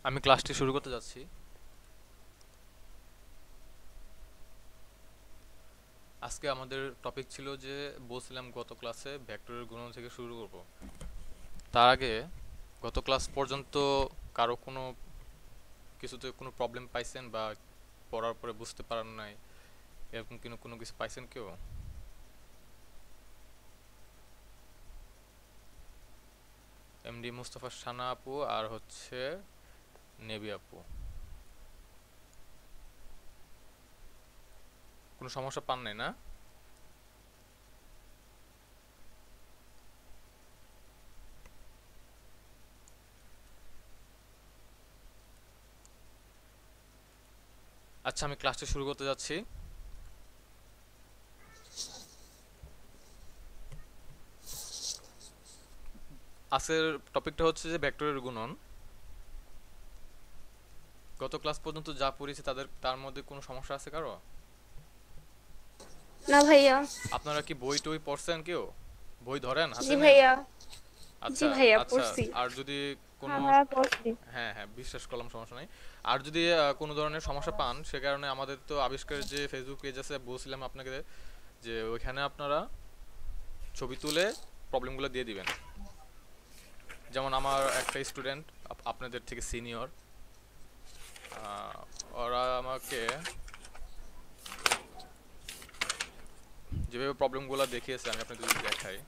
আমি ক্লাসটি শুরু করতে যাচ্ছি। আজকে আমাদের টপিক ছিল যে বলছিলাম গত ক্লাসে ভেক্টরের গুণন থেকে শুরু করব। তার আগে গত ক্লাস পর্যন্ত কারো কোনো কিছুতে কোনো প্রবলেম পাইছেন বা পড়ার পরে বুঝতে পারেন নাই, এরকম কোনো কিছু পাইছেন কেউ? এমডি মুস্তফা সানা আপু আর হচ্ছে নেবি আপু, কোনো সমস্যা পান নাই না? আচ্ছা, আমি ক্লাসটি শুরু করতে যাচ্ছি। আজকের টপিকটা হচ্ছে যে ভেক্টরের গুণন। গত ক্লাস পর্যন্ত যা পড়েছি তার মধ্যে কোনো সমস্যা আছে কারো? না ভাইয়া। আপনারা কি বই টই পড়ছেন কেউ? বই ধরেন জি হাতে নেন? ভাইয়া। জি আচ্ছা। ভাইয়া আচ্ছা। পড়ছি। আর যদি কোনো, হ্যাঁ ভাইয়া পড়ছি। হ্যাঁ হ্যাঁ বিশ্বাস করলাম, সমস্যা নাই। আর যদি কোনো ধরনের সমস্যা পান, সে কারণে আমাদের তো আবিষ্কারের যে ফেসবুক পেজ আছে, বলছিলাম আপনাকে যে ওইখানে আপনারা ছবি তুলে প্রবলেমগুলো দিয়ে দিবেন। যেমন আমার একটা স্টুডেন্ট আপনাদের থেকে সিনিয়র, ওরা আমাকে যেভাবে প্রবলেমগুলো দেখিয়েছে, আমি আপনাদের যদি দেখাই।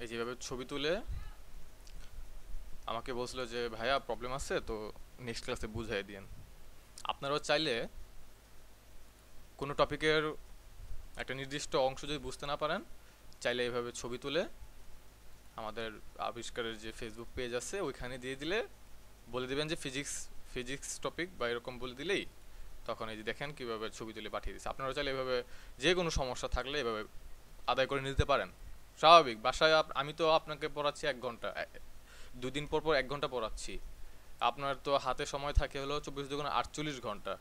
এই যেভাবে ছবি তুলে আমাকে বলছিল যে ভাইয়া প্রবলেম আছে, তো নেক্সট ক্লাসে বুঝাই দিয়েন। আপনারাও চাইলে কোনো টপিকের একটা নির্দিষ্ট অংশ যদি বুঝতে না পারেন, চাইলে এইভাবে ছবি তুলে আমাদের আবিষ্কারের যে ফেসবুক পেজ আছে ওইখানে দিয়ে দিলে, বলে দিবেন যে ফিজিক্স ফিজিক্স টপিক বা এরকম বলে দিলেই তখন এই যে দেখেন কীভাবে ছবি তুলে পাঠিয়ে দিচ্ছে। আপনারা চাইলে এভাবে যে কোনো সমস্যা থাকলে এভাবে আদায় করে নিতে পারেন। স্বাভাবিক বাসায় আমি তো আপনাকে পড়াচ্ছি 1 ঘন্টা, 2 দিন পর পর 1 ঘন্টা পড়াচ্ছি। আপনার তো হাতে সময় থাকে হলো 24 × 2 = 48 ঘন্টা।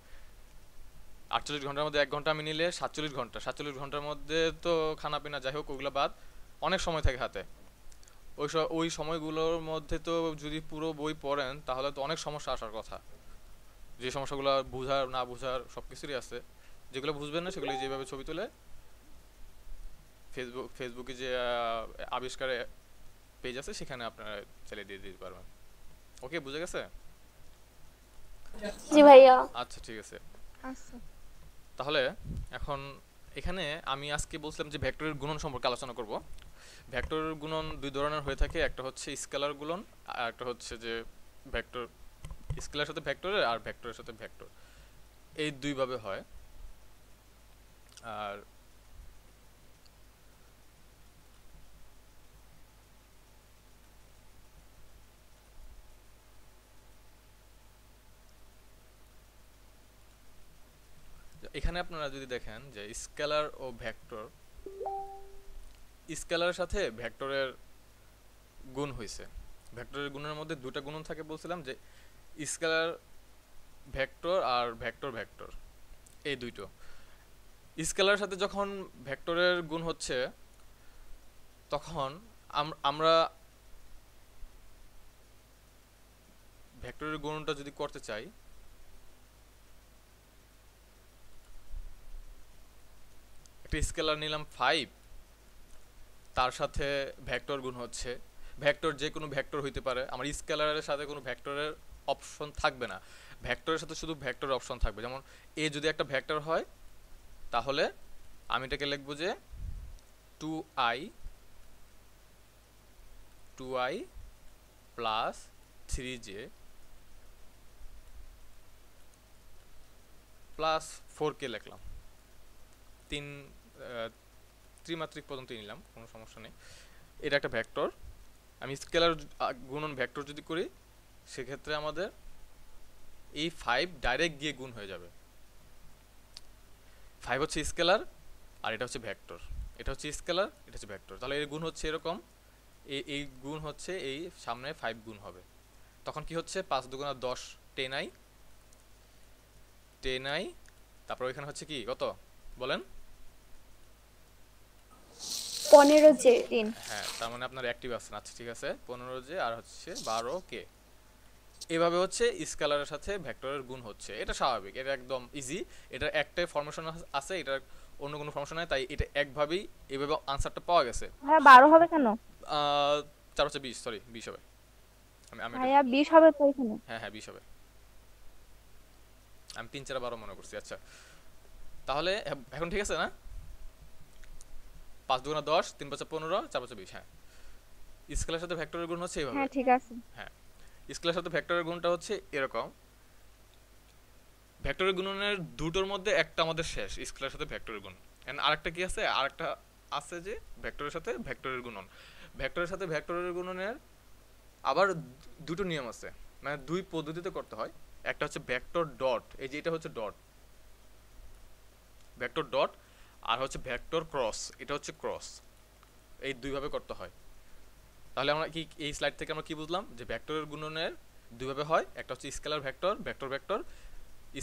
48 ঘন্টার মধ্যে 1 ঘন্টা আমি নিলে 47 ঘন্টা, 47 ঘন্টার মধ্যে তো খানা পিনা যাই হোক ওগুলো বাদ, অনেক সময় থাকে হাতে। ওই সময়গুলোর মধ্যে তো যদি পুরো বই পড়েন তাহলে তো অনেক সমস্যা আসার কথা। যে সমস্যাগুলো বুঝার না বুঝার সব কিছুরই আছে। যেগুলো বুঝবেন না সেগুলো যেভাবে ছবি তুলে ফেসবুকে যে আবিষ্কারে পেজ আছে সেখানে আপনারা চালিয়ে দিয়ে দিতে পারবেন। ওকে, বুঝে গেছে? জি ভাইয়া। আচ্ছা, ঠিক আছে। আচ্ছা। তাহলে এখন এখানে আমি আজকে বলছিলাম যে ভেক্টরের গুণন সম্পর্কে আলোচনা করব। ভেক্টরের গুণন দুই ধরনের হয়ে থাকে, একটা হচ্ছে স্কেলার গুণন আর একটা হচ্ছে যে ভেক্টর, স্কেলার সাথে ভেক্টরের আর ভেক্টরের সাথে ভেক্টর, এই দুইভাবে হয়। আর এখানে আপনারা যদি দেখেন যে স্কেলার ও ভেক্টর, স্কেলারের সাথে ভেক্টরের গুণ হয়েছে। ভেক্টরের গুণের মধ্যে দুটা গুণন থাকে বলছিলাম, যে স্কেলার ভেক্টর আর ভেক্টর ভেক্টর, এই দুইটো। স্কেলারের সাথে যখন ভেক্টরের গুণ হচ্ছে তখন আমরা ভেক্টরের গুণনটা যদি করতে চাই, একটা স্কেলার নিলাম 5, তার সাথে ভেক্টর গুণ হচ্ছে। ভেক্টর যে কোনো ভেক্টর হইতে পারে, আমার স্কেলারের সাথে কোনো ভেক্টরের অপশন থাকবে না, ভেক্টরের সাথে শুধু ভেক্টর অপশন থাকবে। যেমন এ যদি একটা ভেক্টর হয়, তাহলে আমি এটাকে লিখবো যে 2i 2i plus 3j plus 4k লিখলাম। তিন ত্রিমাত্রিক পর্যন্ত নিলাম, কোনো সমস্যা নেই। এটা একটা ভেক্টর। আমি স্কেলার গুণন ভেক্টর যদি করি সেক্ষেত্রে আমাদের এই 5 ডাইরেক্ট গিয়ে গুণ হয়ে যাবে। 5 হচ্ছে স্কেলার আর এটা হচ্ছে ভেক্টর, এটা হচ্ছে স্কেলার, এটা হচ্ছে ভেক্টর, তাহলে এর গুণ হচ্ছে এরকম, এই গুণ হচ্ছে এই সামনে 5 গুণ হবে, তখন কি হচ্ছে 5 দুগুণা 10, 10i, 10i, তারপর এখানে হচ্ছে কি কত বলেন? 15 3। হ্যাঁ, তার মানে আপনার অ্যাক্টিভ আছেন। আচ্ছা ঠিক আছে, 15j আর হচ্ছে 12k। এভাবে হচ্ছে স্কেলারের সাথে ভেক্টরের গুণ হচ্ছে, এটা স্বাভাবিক, এটা একদম ইজি। এটার একটাই ফরমেশন আছে, এটার অন্য কোনো ফরমেশন নাই, তাই এটা একভাবেই এভাবে আনসারটা পাওয়া গেছে। ভাইয়া 12 হবে কেন? 4 হচ্ছে 20, সরি 20 হবে। আমি এটা, ভাইয়া 20 হবে তো এখানে। হ্যাঁ হ্যাঁ 20 হবে, আমি 3 4 12 মনে করছি। আচ্ছা তাহলে এখন ঠিক আছে না? 5 দুগুণা 10, 3 5 15, 4 5 20। হ্যাঁ, স্কেলারের সাথে ভেক্টরের গুণ হচ্ছে এইভাবে। হ্যাঁ ঠিক আছে। হ্যাঁ, স্কেলারের সাথে ভেক্টরের গুণটা হচ্ছে এরকম। ভেক্টরের গুণনের দুটোর মধ্যে একটা আমাদের শেষ, স্কেলারের সাথে ভেক্টরের গুণ। এন্ড আরেকটা কি আছে? আরেকটা আছে যে ভেক্টরের সাথে ভেক্টরের গুণন। ভেক্টরের সাথে ভেক্টরের গুণনের আবার দুটো নিয়ম আছে, মানে দুই পদ্ধতিতে করতে হয়। একটা হচ্ছে ভেক্টর ডট, এই যে এটা হচ্ছে ডট, ভেক্টর ডট, আর হচ্ছে ভেক্টর ক্রস, এটা হচ্ছে ক্রস। এই দুইভাবে করতে হয়। তাহলে আমরা কি এই স্লাইড থেকে আমরা কি বুঝলাম? যে ভেক্টরের গুণনের দুইভাবে হয়, একটা হচ্ছে scalar vector, vector vector.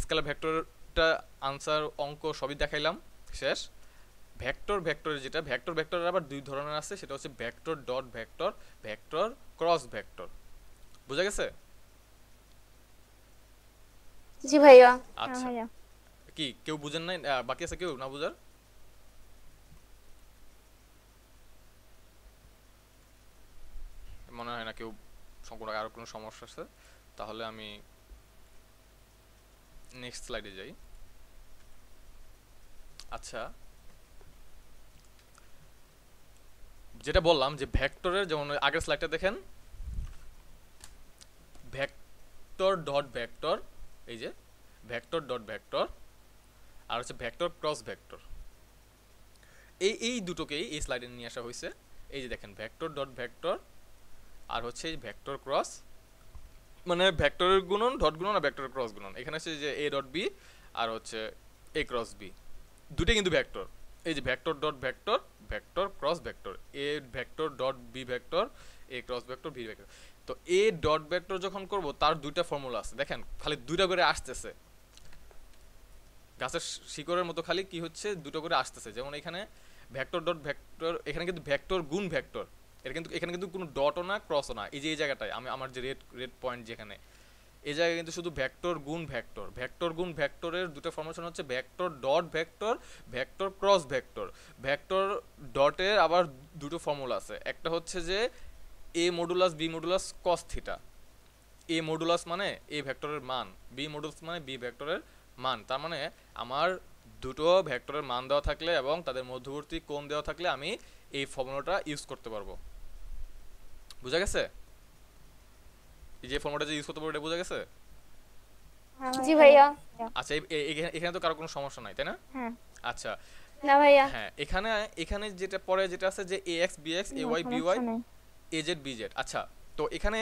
Scalar ভেক্টরটা আনসার অঙ্ক সবই দেখাইলাম, শেষ। ভেক্টর ভেক্টরের যেটা ভেক্টর ভেক্টরের আবার দুই ধরনের আছে, সেটা হচ্ছে vector dot vector, vector cross vector. বুঝা গেছে? জি ভাইয়া। হ্যাঁ আচ্ছা, ভাইয়া। কি কেউ বুঝেন নাই? বাকি আছে কেউ না বুঝার? মনে হয় না কেউ সম্পূর্ণ, আরো কোনো সমস্যা আছে? তাহলে আমি নেক্সট স্লাইডে যাই। আচ্ছা, যেটা বললাম যে ভেক্টরের, যেমন আগের স্লাইডটা দেখেন, ভেক্টর ডট ভেক্টর, এই যে ভেক্টর ডট ভেক্টর, আর হচ্ছে ভেক্টর ক্রস ভেক্টর। এই দুটোকেই এই স্লাইডে নিয়ে আসা হয়েছে। এই যে দেখেন ভেক্টর ডট ভেক্টর আর হচ্ছে এই ভেক্টর ক্রস, মানে ভেক্টরের গুণন ডট গুণন আর ভেক্টরের ক্রস গুণন। এখানে হচ্ছে যে এ ডট বি আর হচ্ছে এ ক্রস বি, দুটোই কিন্তু ভেক্টর। এই যে vector dot vector, vector cross vector, A vector dot B vector, A cross vector B vector. তো এ ডট ভেক্টর যখন করব তার দুইটা ফর্মুলা আছে, দেখেন খালি দুইটা করে আসতেছে, গাছের শিকড়ের মতো খালি কি হচ্ছে দুটো করে আসতেছে। যেমন এখানে ভেক্টর ডট ভেক্টর, এখানে কিন্তু ভেক্টর গুণ ভেক্টর, এটা কিন্তু এখানে কিন্তু কোনো ডটও না ক্রসও না। এই যে এই জায়গাটায় আমি আমার যে রেড রেড পয়েন্ট যেখানে, এই জায়গায় কিন্তু শুধু ভেক্টর গুণ ভেক্টর, ভেক্টর গুণ ভেক্টরের দুটো ফর্মেশন হচ্ছে vector dot vector, vector cross vector. Vector ডটের আবার দুটো ফর্মুলা আছে, একটা হচ্ছে যে A modulus B modulus cos theta. A modulus মানে এ ভেক্টরের মান, বি মডুলাস মানে বি ভেক্টরের মান। তার মানে আমার দুটো ভেক্টরের মান দেওয়া থাকলে এবং তাদের মধ্যবর্তী কোণ দেওয়া থাকলে আমি এই ফর্মুলাটা ইউজ করতে পারবো। বুঝা গেছে? এই যে ফর্মুলাটা যে ইউজ করতে পারবো এটা বুঝা গেছে? হ্যাঁ জি ভাইয়া। ভাইয়া। আচ্ছা, এখানে তো কারো কোনো সমস্যা নাই তাই না? হ্যাঁ। আচ্ছা, না ভাইয়া। হ্যাঁ, এখানে এখানে যেটা পরে যেটা আছে যে A x B x, A না, ওয়াই বি ওয়াই, সমস্যা নেই। A Z B Z. আচ্ছা, তো এখানে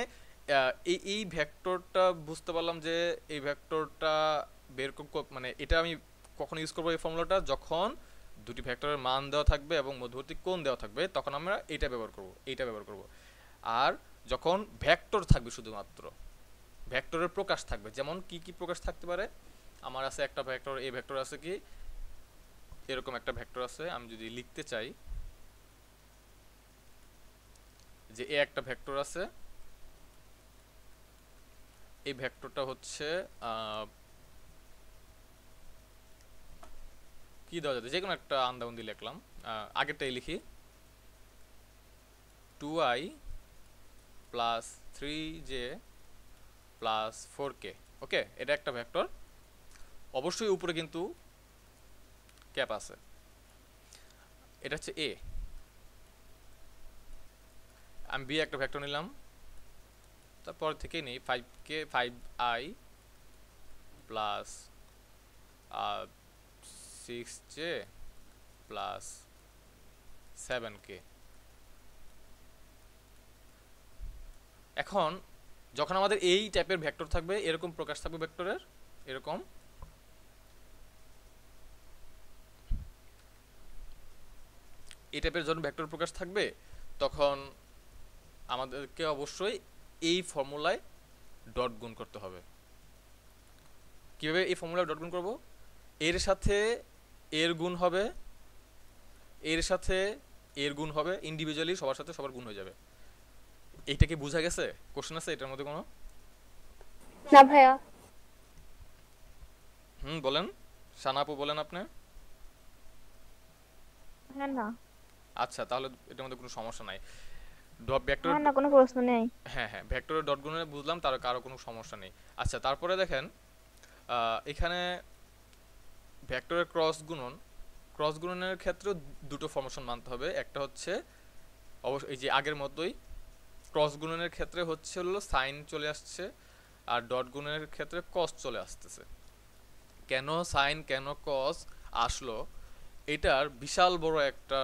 এই ভেক্টরটা বুঝতে পারলাম যে এই ভেক্টরটা বের মানে এটা আমি কখন ইউজ করবো এই ফর্মুলাটা? যখন দুটি ভেক্টরের মান দেওয়া থাকবে এবং মধ্যবর্তী কোণ দেওয়া থাকবে, তখন আমরা এইটা ব্যবহার করব, এইটা ব্যবহার করব। আর যখন ভেক্টর থাকবে, শুধুমাত্র ভেক্টরের প্রকাশ থাকবে, যেমন কি কি প্রকাশ থাকতে পারে? আমার আছে একটা ভেক্টর, এই ভেক্টর আছে কি এরকম একটা ভেক্টর আছে, আমি যদি লিখতে চাই যে এ একটা ভেক্টর আছে, এই ভেক্টরটা হচ্ছে কি দেওয়া যাবে, যে কোনো একটা আন্দাবন্দি লিখলাম, আগেরটাই লিখি, 2i plus 3j plus 4k। ওকে, এটা একটা ভেক্টর, অবশ্যই উপরে কিন্তু ক্যাপ আছে। এটা হচ্ছে এ। আমি বি একটা ভেক্টর নিলাম, তারপর থেকেই নেই 5k, 5i plus 6j plus 7k। এখন যখন আমাদের এই টাইপের ভেক্টর থাকবে, এরকম প্রকাশ থাকবে ভেক্টরের, এরকম এই টাইপের যখন ভেক্টর প্রকাশ থাকবে, তখন আমাদেরকে অবশ্যই এই ফর্মুলায় ডট গুণ করতে হবে। কিভাবে এই ফর্মুলায় ডট গুণ করব? এর সাথে এর গুণ হবে, এর সাথে এর গুণ হবে, ইন্ডিভিজুয়ালি সবার সাথে সবার গুণ হয়ে যাবে। এইটা কি বোঝা গেছে? কোশ্চেন আছে এটার মধ্যে কোনো? না ভাইয়া। বলেন, সানাপু বলেন আপনি। হ্যাঁ না। আচ্ছা, তাহলে এটার মধ্যে কোনো সমস্যা নাই। ডট ভেক্টর, হ্যাঁ না, কোনো প্রশ্ন নেই। হ্যাঁ হ্যাঁ, ভেক্টরের ডট গুণে বুঝলাম, তার কারো কোনো সমস্যা নেই। আচ্ছা, তারপরে দেখেন এখানে ভেক্টরের ক্রস গুণনের ক্ষেত্রেও দুটো ফরমেশন মানতে হবে। একটা হচ্ছে অবশ্য এই যে আগের মতোই, ক্রস গুণনের ক্ষেত্রে হচ্ছে হলো সাইন চলে আসছে, আর ডট গুণনের ক্ষেত্রে কস চলে আসতেছে। কেন সাইন কেন কস আসলো, এটার বিশাল বড় একটা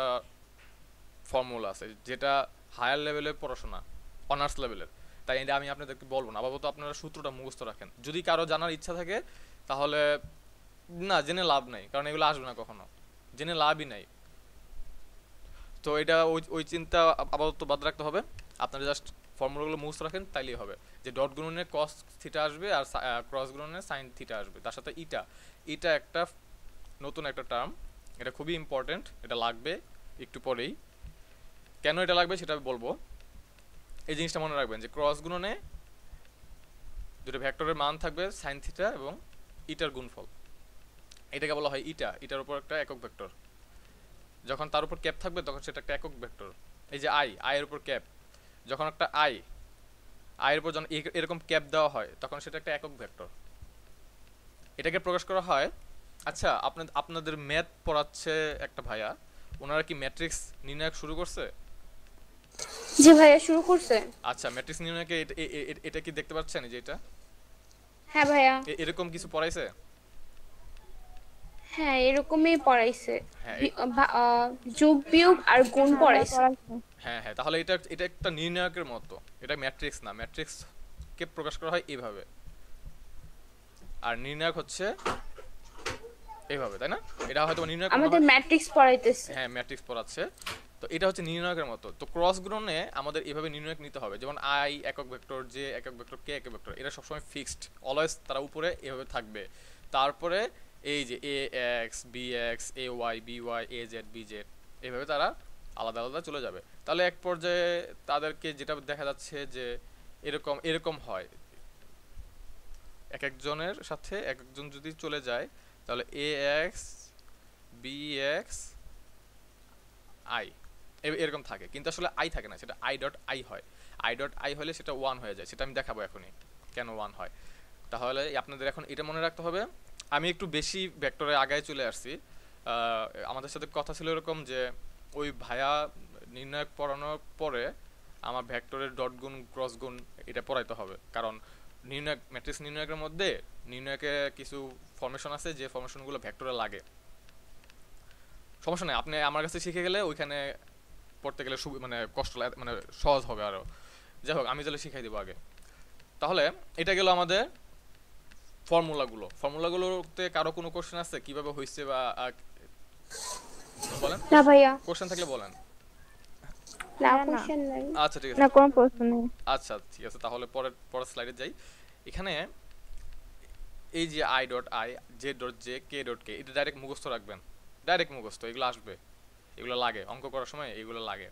ফর্মুলা আছে, যেটা হায়ার লেভেলের পড়াশোনা, অনার্স লেভেলের। তাই এটা আমি আপনাদেরকে বলবো না, আপাতত আপনারা সূত্রটা মুখস্থ রাখেন। যদি কারো জানার ইচ্ছা থাকে তাহলে না, জেনে লাভ নাই, কারণ এগুলো আসবে না কখনো, জেনে লাভই নাই। তো এটা ওই চিন্তা আপাতত বাদ রাখতে হবে। আপনারা জাস্ট ফর্মুলাগুলো মুখস্থ রাখেন, তাইলেই হবে। যে ডট গুণনে কস থিটা আসবে, আর ক্রস গুণনে সাইন থিটা আসবে, তার সাথে ইটা। এটা একটা নতুন একটা টার্ম, এটা খুবই ইম্পর্টেন্ট, এটা লাগবে একটু পরেই। কেন এটা লাগবে সেটা আমি বলবো। এই জিনিসটা মনে রাখবেন যে ক্রস গুণনে দুটো ভেক্টরের মান থাকবে সাইন থিটা এবং ইটার গুণফল, এটাকে বলা হয় ইটা। ইটার উপর একটা একক ভেক্টর, যখন তার উপর ক্যাপ থাকবে তখন সেটা একটা একক ভেক্টর। এই যে আই এর উপর ক্যাপ, যখন একটা আই এর উপর যখন এরকম ক্যাপ দেওয়া হয় তখন সেটা একটা একক ভেক্টর, এটাকে প্রকাশ করা হয়। আচ্ছা, আপনাদের ম্যাথ পড়াচ্ছে একটা ভাইয়া, ওনারা কি ম্যাট্রিক্স নির্ণয় শুরু করছে? জি ভাইয়া, শুরু করছে। আচ্ছা, ম্যাট্রিক্স নির্ণয়কে এটা কি দেখতে পাচ্ছেন যে এটা হ্যাঁ ভাইয়া। এরকম কিছু পড়াইছে? হ্যাঁ, এরকমই পড়াইছে। হ্যাঁ যোগ বিয়োগ আর গুণ হ্যাঁ, পড়াইছে। পড়াইছে। হ্যাঁ হ্যাঁ, তাহলে এটা এটা একটা নির্ণায়কের মতো, এটা ম্যাট্রিক্স না, ম্যাট্রিক্স কে প্রকাশ করা হয় এইভাবে, আর নির্ণায়ক হচ্ছে এইভাবে, তাই না? এটা হয়তো নির্ণায়ক আমাদের ম্যাট্রিক্স পড়াইতেছে। হ্যাঁ, ম্যাট্রিক্স পড়াচ্ছে। তো এটা হচ্ছে নির্ণায়কের মতো। তো ক্রস গুণনে আমাদের এইভাবে নির্ণায়ক নিতে হবে, যেমন আই একক ভেক্টর, জে একক ভেক্টর, কে একক ভেক্টর, এটা সবসময় ফিক্সড, অলওয়েজ তারা উপরে এভাবে থাকবে। তারপরে এই যে A x B x, A y B y, A Z B z, এইভাবে তারা আলাদা আলাদা চলে যাবে। তাহলে এক পর্যায়ে তাদেরকে যেটা দেখা যাচ্ছে যে এরকম এরকম হয়, এক একজনের সাথে এক একজন যদি চলে যায়, তাহলে এ এক্স বি এক্স আই এরকম থাকে, কিন্তু আসলে আই থাকে না, সেটা আই ডট আই হয়। আই ডট আই হলে সেটা ওয়ান হয়ে যায়, সেটা আমি দেখাবো এখনই কেন ওয়ান হয়। তাহলে আপনাদের এখন এটা মনে রাখতে হবে। আমি একটু বেশি ভেক্টরে আগায় চলে আসছি। আমাদের সাথে কথা ছিল এরকম যে ওই ভায়া নির্ণায়ক পড়ানোর পরে আমার ভেক্টরের ডট গুণ ক্রস গুণ এটা পড়াইতে হবে, কারণ নির্ণায়ক ম্যাট্রিক্স নির্ণায়কের মধ্যে নির্ণায়কে কিছু ফরমেশন আছে যে ফরমেশনগুলো ভেক্টরে লাগে। সমস্যা নেই, আপনি আমার কাছে শিখে গেলে ওইখানে পড়তে গেলে মানে কষ্ট মানে সহজ হবে আরও। যাই হোক, আমি তাহলে শিখাই দেবো আগে। তাহলে এটা গেল আমাদের ফর্মুলাগুলোতে কারো কোনো কোশ্চেন আছে কিভাবে হয়েছে বা বলেন? না ভাইয়া। কোশ্চেন থাকলে বলেন। না, না, না। কোশ্চেন নাই। আচ্ছা ঠিক না, আছে, কোনো প্রশ্ন নেই। আচ্ছা ঠিক আছে, তাহলে পরের স্লাইডে যাই। এখানে এই যে i dot i, j dot j, k dot k, এটা ডাইরেক্ট মুখস্থ রাখবেন, ডাইরেক্ট মুখস্থ, এগুলো আসবে, এগুলো লাগে অঙ্ক করার সময়, এগুলো লাগে।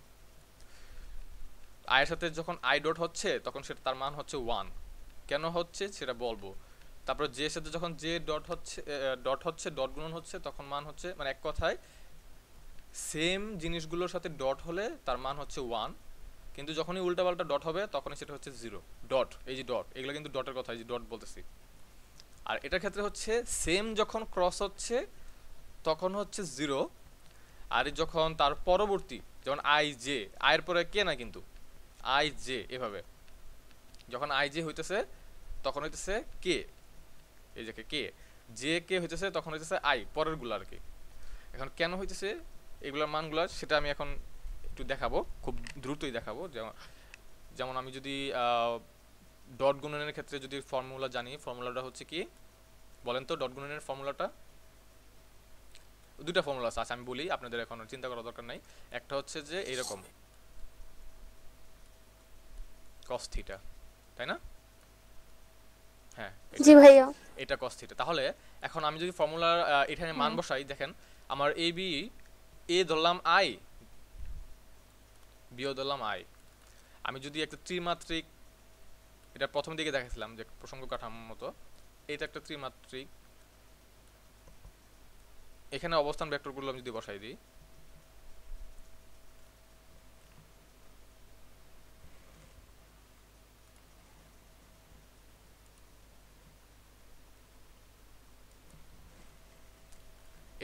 আয়ের সাথে যখন আই ডট হচ্ছে তখন সেটা তার মান হচ্ছে ওয়ান, কেন হচ্ছে সেটা বলবো। তারপর জে এর সাথে যখন জে ডট হচ্ছে ডট গুণন হচ্ছে তখন মান হচ্ছে, মানে এক কথায় সেম জিনিসগুলোর সাথে ডট হলে তার মান হচ্ছে ওয়ান, কিন্তু যখনই উল্টাপাল্টা ডট হবে তখনই সেটা হচ্ছে জিরো। ডট, এই যে ডট, এগুলো কিন্তু ডটের কথা, এই যে ডট বলতেছি। আর এটার ক্ষেত্রে হচ্ছে সেম যখন ক্রস হচ্ছে তখন হচ্ছে জিরো, আর যখন তার পরবর্তী, যেমন আই জে, আয়ের পরে কে না কিন্তু আই জে, এভাবে যখন আই জে হইতেছে তখন হইতেছে কে, এই যে কে জে কে হইতেছে তখন হইতেছে আই পরের গুলো আর কি। এখন কেন হইতেছে এগুলোর মানগুলো সেটা আমি এখন একটু দেখাবো, খুব দ্রুতই দেখাবো। যেমন আমি যদি ডট গুণনের ক্ষেত্রে যদি ফর্মুলা জানি, ফর্মুলাটা হচ্ছে কি বলেন তো? ডট গুণনের ফর্মুলাটা দুইটা ফর্মুলা আছে, আমি বলি, আপনাদের এখন চিন্তা করার দরকার নাই। একটা হচ্ছে যে এরকম cos থিটা, তাই না? হ্যাঁ, জি ভাইয়া। এটা cos থিটা। তাহলে এখন আমি যদি ফর্মুলার এখানে মান হ্যাঁ বসাই, দেখেন আমার এ বি, এ ধরলাম আই, বিও ধরলাম আই। আমি যদি একটা ত্রিমাত্রিক, এটা প্রথম দিকে দেখাছিলাম যে প্রসঙ্গ কাঠামোর মতো, এটা একটা ত্রিমাত্রিক, এখানে অবস্থান ভেক্টরগুলো আমি যদি বসাই দিই,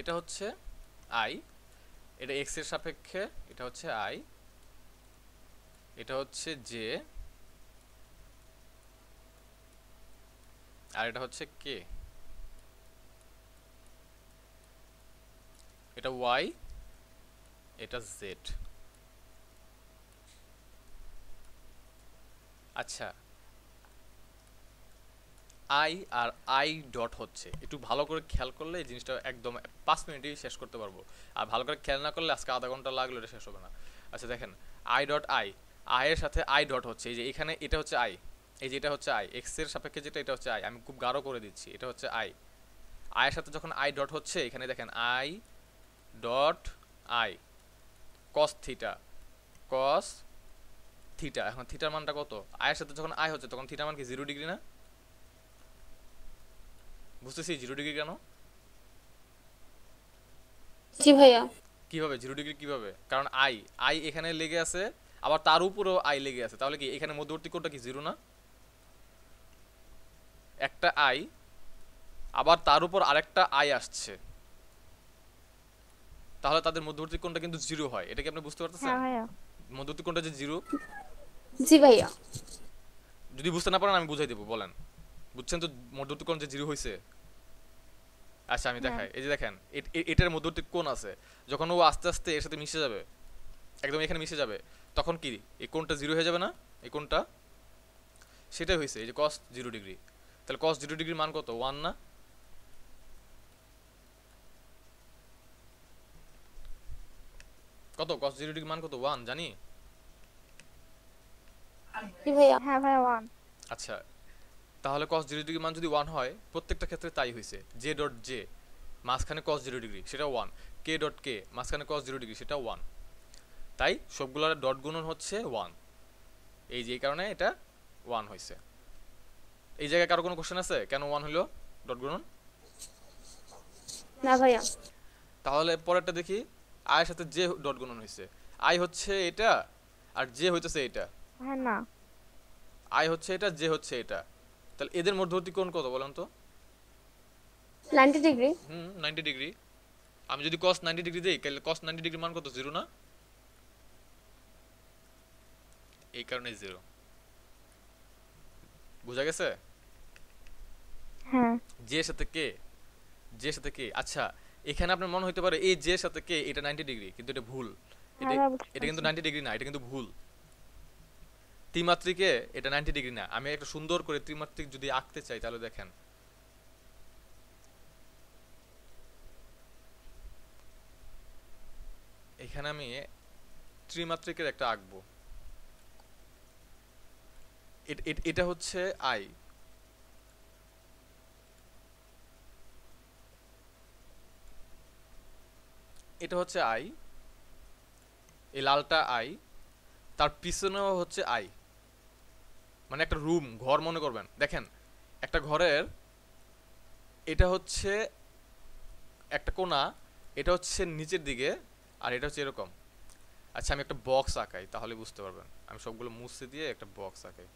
এটা হচ্ছে আই, এটা এক্স এর সাপেক্ষে, এটা হচ্ছে আই, এটা হচ্ছে জে, আর এটা হচ্ছে কে, এটা ওয়াই, এটা জেড। আচ্ছা, আই আর আই ডট হচ্ছে, একটু ভালো করে খেয়াল করলে এই জিনিসটা একদম 5 মিনিটেই শেষ করতে পারবো। আর ভালো করে খেয়াল না করলে আজকে আধা ঘন্টা লাগলো, এটা শেষ হবে না। আচ্ছা দেখেন, আই ডট আই, আই এর সাথে আই ডট হচ্ছে, এই যে এখানে এটা হচ্ছে আই, এই যে এটা হচ্ছে আই, এক্স এর সাপেক্ষে যেটা এটা হচ্ছে আই, আমি খুব গাঢ় করে দিচ্ছি, এটা হচ্ছে আই। আই এর সাথে যখন আই ডট হচ্ছে, এখানে দেখেন I dot I cos theta, cos theta. এখন থিটার মানটা কত? আয়ের সাথে যখন আই হচ্ছে তখন থিটার মান কি 0 ডিগ্রি না? বুঝতেছি 0 ডিগ্রি কেন? জি ভাইয়া। কিভাবে 0 ডিগ্রি কিভাবে? কারণ আই, আই এখানে লেগে আছে, আবার তার উপরেও আই লেগে আছে, তাহলে কি এখানে মধ্যবর্তী কোণটা কি 0 না? একটা আই, আবার তার উপর আরেকটা আই আসছে, তাহলে তাদের মধ্যবর্তী কোণটা কিন্তু 0 হয়। এটা কি আপনি বুঝতে পারতেছেন? হ্যাঁ ভাইয়া। মধ্যবর্তী কোণটা যে 0। জি ভাইয়া। যদি বুঝতে না পারেন আমি বুঝাই দেবো, বলেন। বুঝছেন তো মধ্যবর্তী কোণ যে 0 হয়েছে? আচ্ছা আমি হ্যাঁ দেখাই, এই যে দেখেন এটার মধ্যবর্তী কোণ আছে, যখন ও আস্তে আস্তে এর সাথে মিশে যাবে, একদম এখানে মিশে যাবে, তখন কি এই কোণটা 0 হয়ে যাবে না? এই কোণটা, সেটাই হয়েছে এই যে cos 0 ডিগ্রি। তাহলে cos 0 ডিগ্রির মান কত? 1 না? কত cos 0 ডিগ্রির মান কত? 1 জানি। জি ভাইয়া। হ্যাঁ ভাইয়া 1। আচ্ছা, তাহলে cos 0 ডিগ্রির মান যদি 1 হয়, প্রত্যেকটা ক্ষেত্রে তাই হয়েছে। জে ডট জে মাঝখানে cos 0 ডিগ্রি, সেটা 1। কে ডট কে মাঝখানে cos 0 ডিগ্রি, সেটা 1। তাই সবগুলোর ডট গুণন হচ্ছে 1, এই যে এই কারণে এটা 1 হয়েছে। এই জায়গায় কারো কোনো কোশ্চেন আছে কেন 1 হলো ডট গুণন? না ভাইয়া। তাহলে পরেরটা দেখি, আয়ের সাথে জে ডট গুণন হয়েছে। আই হচ্ছে এটা আর জে হইতেছে এটা, হ্যাঁ না। আই হচ্ছে এটা, জে হচ্ছে এটা, তাহলে এদের মধ্যবর্তী কোণ কত বলেন তো? 90 ডিগ্রি। 90 ডিগ্রি। আমি যদি cos 90 ডিগ্রি দেই, তাহলে cos 90 ডিগ্রির মান কত? 0 না? এই কারণে 0। বুঝা গেছে? হ্যাঁ জে এর সাথে কে, জে এর সাথে কে। আচ্ছা, এখানে আপনার মনে হইতে পারে এই জে এর সাথে কে এটা 90 ডিগ্রি, কিন্তু এটা ভুল। হ্যাঁ এটা ভাইয়া বুঝতে এটা কিন্তু পারছি। 90 ডিগ্রি না, এটা কিন্তু ভুল। ত্রিমাত্রিকে এটা 90 ডিগ্রি না। আমি একটা সুন্দর করে ত্রিমাত্রিক যদি আঁকতে চাই, তাহলে দেখেন এখানে আমি ত্রিমাত্রিকের একটা আঁকবো। এটা হচ্ছে আই, এটা হচ্ছে আই, এই লালটা আই, তার পিছনেও হচ্ছে আই, মানে একটা রুম, ঘর মনে করবেন। দেখেন একটা ঘরের, এটা হচ্ছে একটা কোণা, এটা হচ্ছে নিচের দিকে, আর এটা হচ্ছে এরকম। আচ্ছা আমি একটা বক্স আঁকাই, তাহলে বুঝতে পারবেন। আমি সবগুলো মুছে দিয়ে একটা বক্স আঁকাই।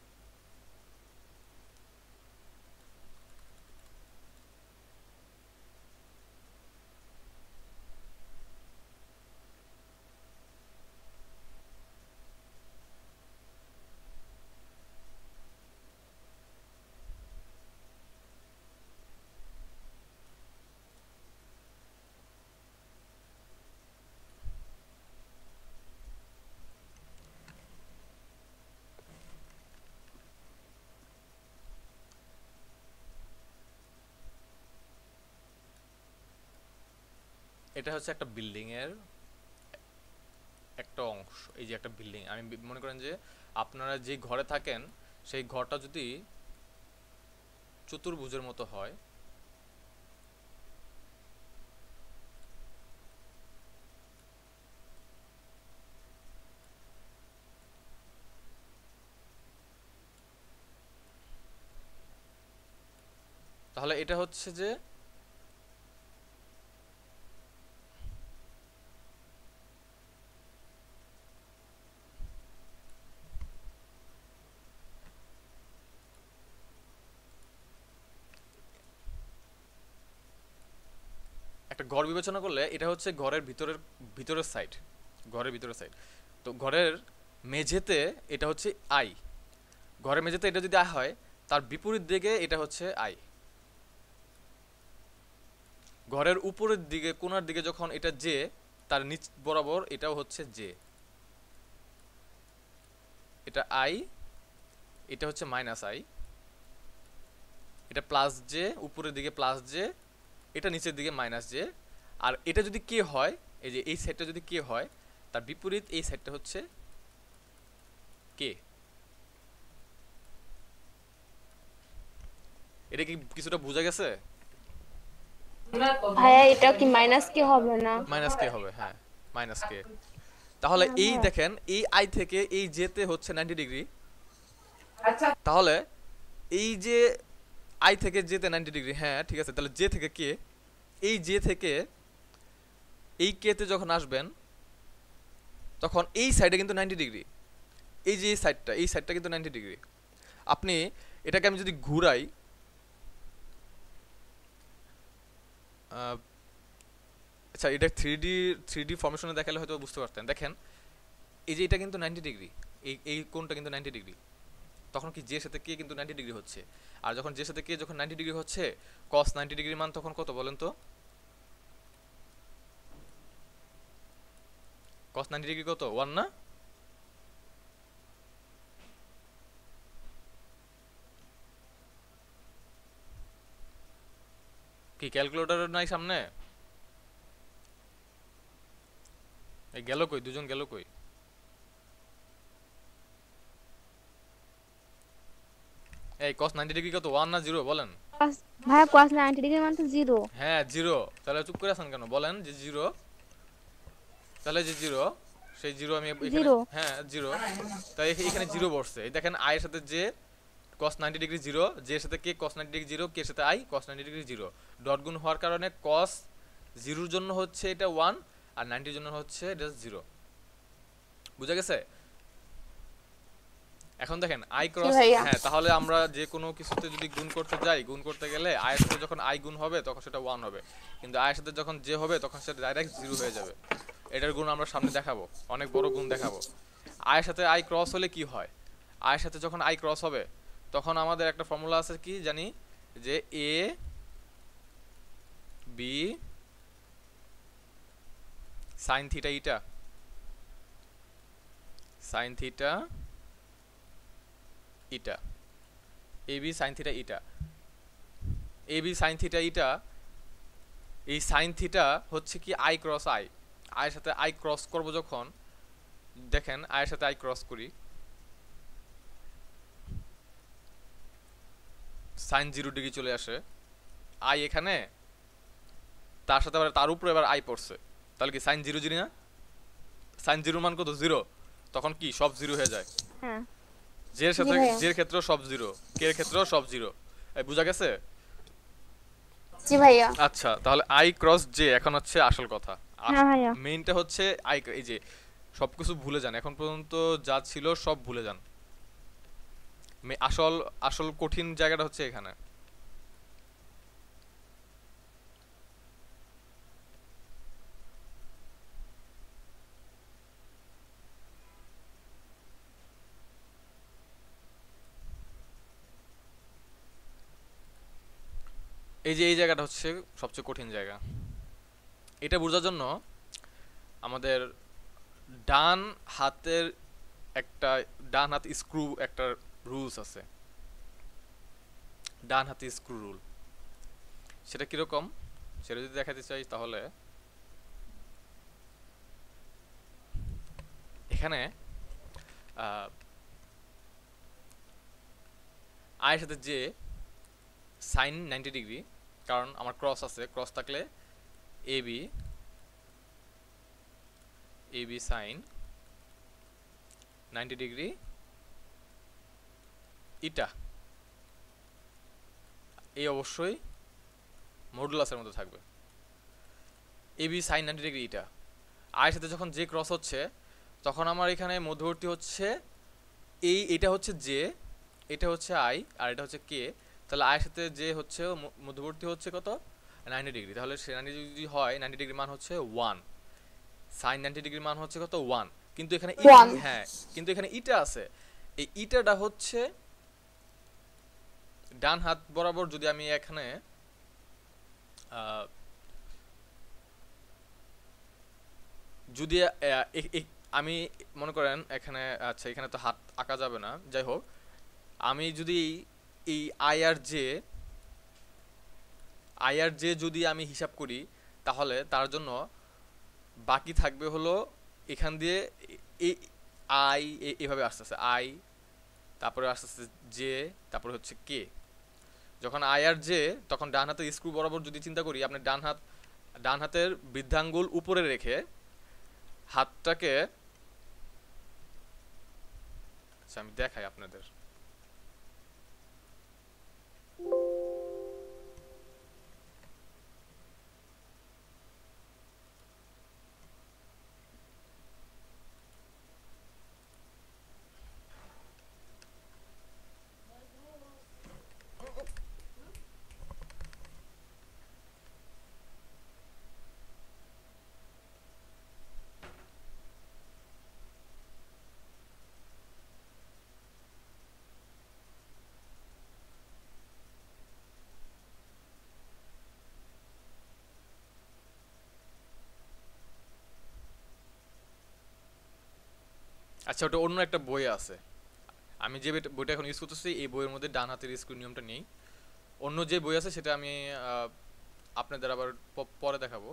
এটা হচ্ছে একটা বিল্ডিং এর একটা অংশ। এই যে একটা বিল্ডিং, আমি মনে করেন যে আপনারা যে ঘরে থাকেন সেই ঘরটা যদি চতুর্ভুজের মতো হয়, তাহলে এটা হচ্ছে যে একটা ঘর বিবেচনা করলে এটা হচ্ছে ঘরের ভিতরের সাইড, ঘরের ভিতরের সাইড। তো ঘরের মেঝেতে এটা হচ্ছে আই, ঘরের মেঝেতে এটা যদি আই হয় তার বিপরীত দিকে এটা হচ্ছে আই। ঘরের উপরের দিকে কোণার দিকে যখন এটা জে, তার নিচ বরাবর এটাও হচ্ছে জে। এটা আই, এটা হচ্ছে মাইনাস আই, এটা প্লাস জে, উপরের দিকে প্লাস জে, এটা নিচের দিকে মাইনাস জে। আর এটা যদি কে হয়, এই যে এই সাইডটা যদি কে হয় তার বিপরীত এই সাইডটা হচ্ছে কে। এটা কি কিছুটা বোঝা গেছে? ভাইয়া এটা কি মাইনাস কি হবে না? মাইনাস কে হবে, হ্যাঁ মাইনাস কে। তাহলে হ্যাঁ এই ভাইয়া। দেখেন এই আই থেকে এই জেতে হচ্ছে 90 ডিগ্রি। তাহলে এই যে আই থেকে জেতে 90 ডিগ্রি, হ্যাঁ ঠিক আছে। তাহলে জে থেকে কে, এই জে থেকে এই কেতে যখন আসবেন তখন এই সাইডে কিন্তু 90 ডিগ্রি, এই যে এই সাইডটা কিন্তু 90 ডিগ্রি। আপনি এটাকে আমি যদি ঘুরাই, আচ্ছা এটা থ্রি ডি ফরমেশনে দেখালে হয়তো বুঝতে পারতেন। দেখেন এই যে এটা কিন্তু 90 ডিগ্রি, এই কোণটা কিন্তু 90 ডিগ্রি। তখন কি জের সাথে কে কিন্তু 90 ডিগ্রি হচ্ছে। আর যখন জের সাথে কে যখন 90 ডিগ্রি হচ্ছে, cos 90 ডিগ্রির মান তখন কত বলেন তো? cos 90 ডিগ্রি কত? 1 না? কি ক্যালকুলেটর নাই সামনে? এই গেল কই, দুজন গেল কই? এই cos 90 ডিগ্রি কত, 1 না 0 বলেন? ভাইয়া cos 90 ডিগ্রি মানে তো 0। হ্যাঁ 0। তাহলে চুপ করে আছেন কেন, বলেন যে 0। তাহলে যে 0, সেই 0 আমি এখানে, 0। হ্যাঁ 0। তাই এখানে 0 বসছে। এই দেখেন i এর সাথে যে cos 90 ডিগ্রি 0, j এর সাথে কে cos 90 ডিগ্রি 0, কে এর সাথে i cos 90 ডিগ্রি 0। ডট গুণ হওয়ার কারণে cos 0 এর জন্য হচ্ছে এটা 1 আর 90 এর জন্য হচ্ছে এটা 0। বুঝা গেছে? এখন দেখেন i জি ক্রস, ভাইয়া। হ্যাঁ তাহলে আমরা যে কোনো কিছুতে যদি গুণ করতে যাই, গুণ করতে গেলে i এর সাথে যখন i গুণ হবে তখন সেটা 1 হবে, কিন্তু i এর সাথে যখন j হবে তখন সেটা ডাইরেক্ট 0 হয়ে যাবে। এটার গুণ আমরা সামনে দেখাবো, অনেক বড় গুণ দেখাবো। i এর সাথে i ক্রস হলে কি হয়, i এর সাথে যখন i ক্রস হবে তখন আমাদের একটা ফর্মুলা আছে কি জানি, যে a b sin থিটা ইটা, sin থিটা ইটা, ab sin থিটা ইটা, ab sin থিটা ইটা। এই sin থিটা হচ্ছে কি i ক্রস i, i এর সাথে i ক্রস করব যখন, দেখেন i এর সাথে i ক্রস করি, sin 0 ডিগ্রি চলে আসে। i এখানে, তার সাথে আবার তার উপরে এবার i পড়ছে, তাহলে কি sin 0 0 না? sin 0 মান কত? 0। তখন কি সব 0 হয়ে যায়। হ্যাঁ জের জি সাথে, ভাইয়া। জের ক্ষেত্রেও সব 0, কে এর ক্ষেত্রেও সব 0। এই বুঝা গেছে? জি ভাইয়া। আচ্ছা তাহলে i ক্রস j এখন হচ্ছে আসল কথা। হ্যাঁ ভাইয়া। মেইনটা হচ্ছে i, এই যে সবকিছু ভুলে যান, এখন পর্যন্ত যা ছিল সব ভুলে যান। আসল আসল কঠিন জায়গাটা হচ্ছে এখানে। এই যে এই জায়গাটা হচ্ছে সবচেয়ে কঠিন জায়গা। এটা বোঝার জন্য আমাদের ডান হাতের একটা, ডান হাত স্ক্রু একটা রুলস আছে, ডান হাতে স্ক্রু রুল। সেটা কিরকম সেটা যদি দেখাতে চাই তাহলে এখানে আয়ের সাথে যে সাইন 90 ডিগ্রি, কারণ আমার ক্রস আছে, ক্রস থাকলে এবি এবি সাইন 90 ডিগ্রি ইটা, এই অবশ্যই মডুলাসের মধ্যে থাকবে। এবি সাইন 90 ডিগ্রি ইটা, আয়ের সাথে যখন যে ক্রস হচ্ছে তখন আমার এখানে মধ্যবর্তী হচ্ছে এটা হচ্ছে জে, এটা হচ্ছে আই, আর এটা হচ্ছে কে। তাহলে আয়ের সাথে যে হচ্ছে মধ্যবর্তী হচ্ছে কত 90 ডিগ্রি, তাহলে সে 90 ডিগ্রি যদি হয় 90 ডিগ্রি মান হচ্ছে 1, সাইন 90 ডিগ্রির মান হচ্ছে কত 1। কিন্তু এখানে হ্যাঁ, কিন্তু এখানে ইটা আছে, এই ইটাটা হচ্ছে ডান হাত বরাবর। যদি আমি এখানে যদি আমি মনে করেন এখানে, আচ্ছা এখানে তো হাত আঁকা যাবে না, যাই হোক আমি যদি এই আই আর জে যদি আমি হিসাব করি, তাহলে তার জন্য বাকি থাকবে হলো এখান দিয়ে আই এভাবে আসতেছে আই, তারপরে আসতেছে জে, তারপরে হচ্ছে কে। যখন আই আর জে, তখন ডান হাতের স্ক্রু বরাবর যদি চিন্তা করি, আপনি ডান হাতের বৃদ্ধাঙ্গুল উপরে রেখে হাতটাকে, আচ্ছা আমি দেখাই আপনাদের, আচ্ছা ওটা অন্য একটা বই আছে, আমি যে বইটা এখন ইউজ করতেছি এই বইয়ের মধ্যে ডান হাতের স্ক্রু নিয়মটা নেই। অন্য যে বই আছে সেটা আমি আপনাদের আবার পরে দেখাবো।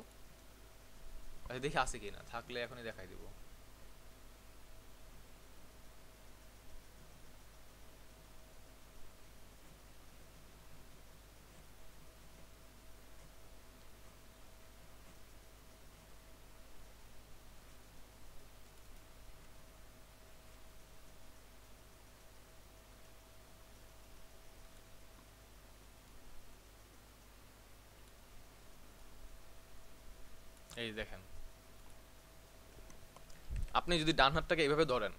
আচ্ছা দেখি আছে কি না, থাকলে এখনই দেখাই দিব। এই দেখেন, আপনি যদি ডান হাতটাকে এইভাবে ধরেন,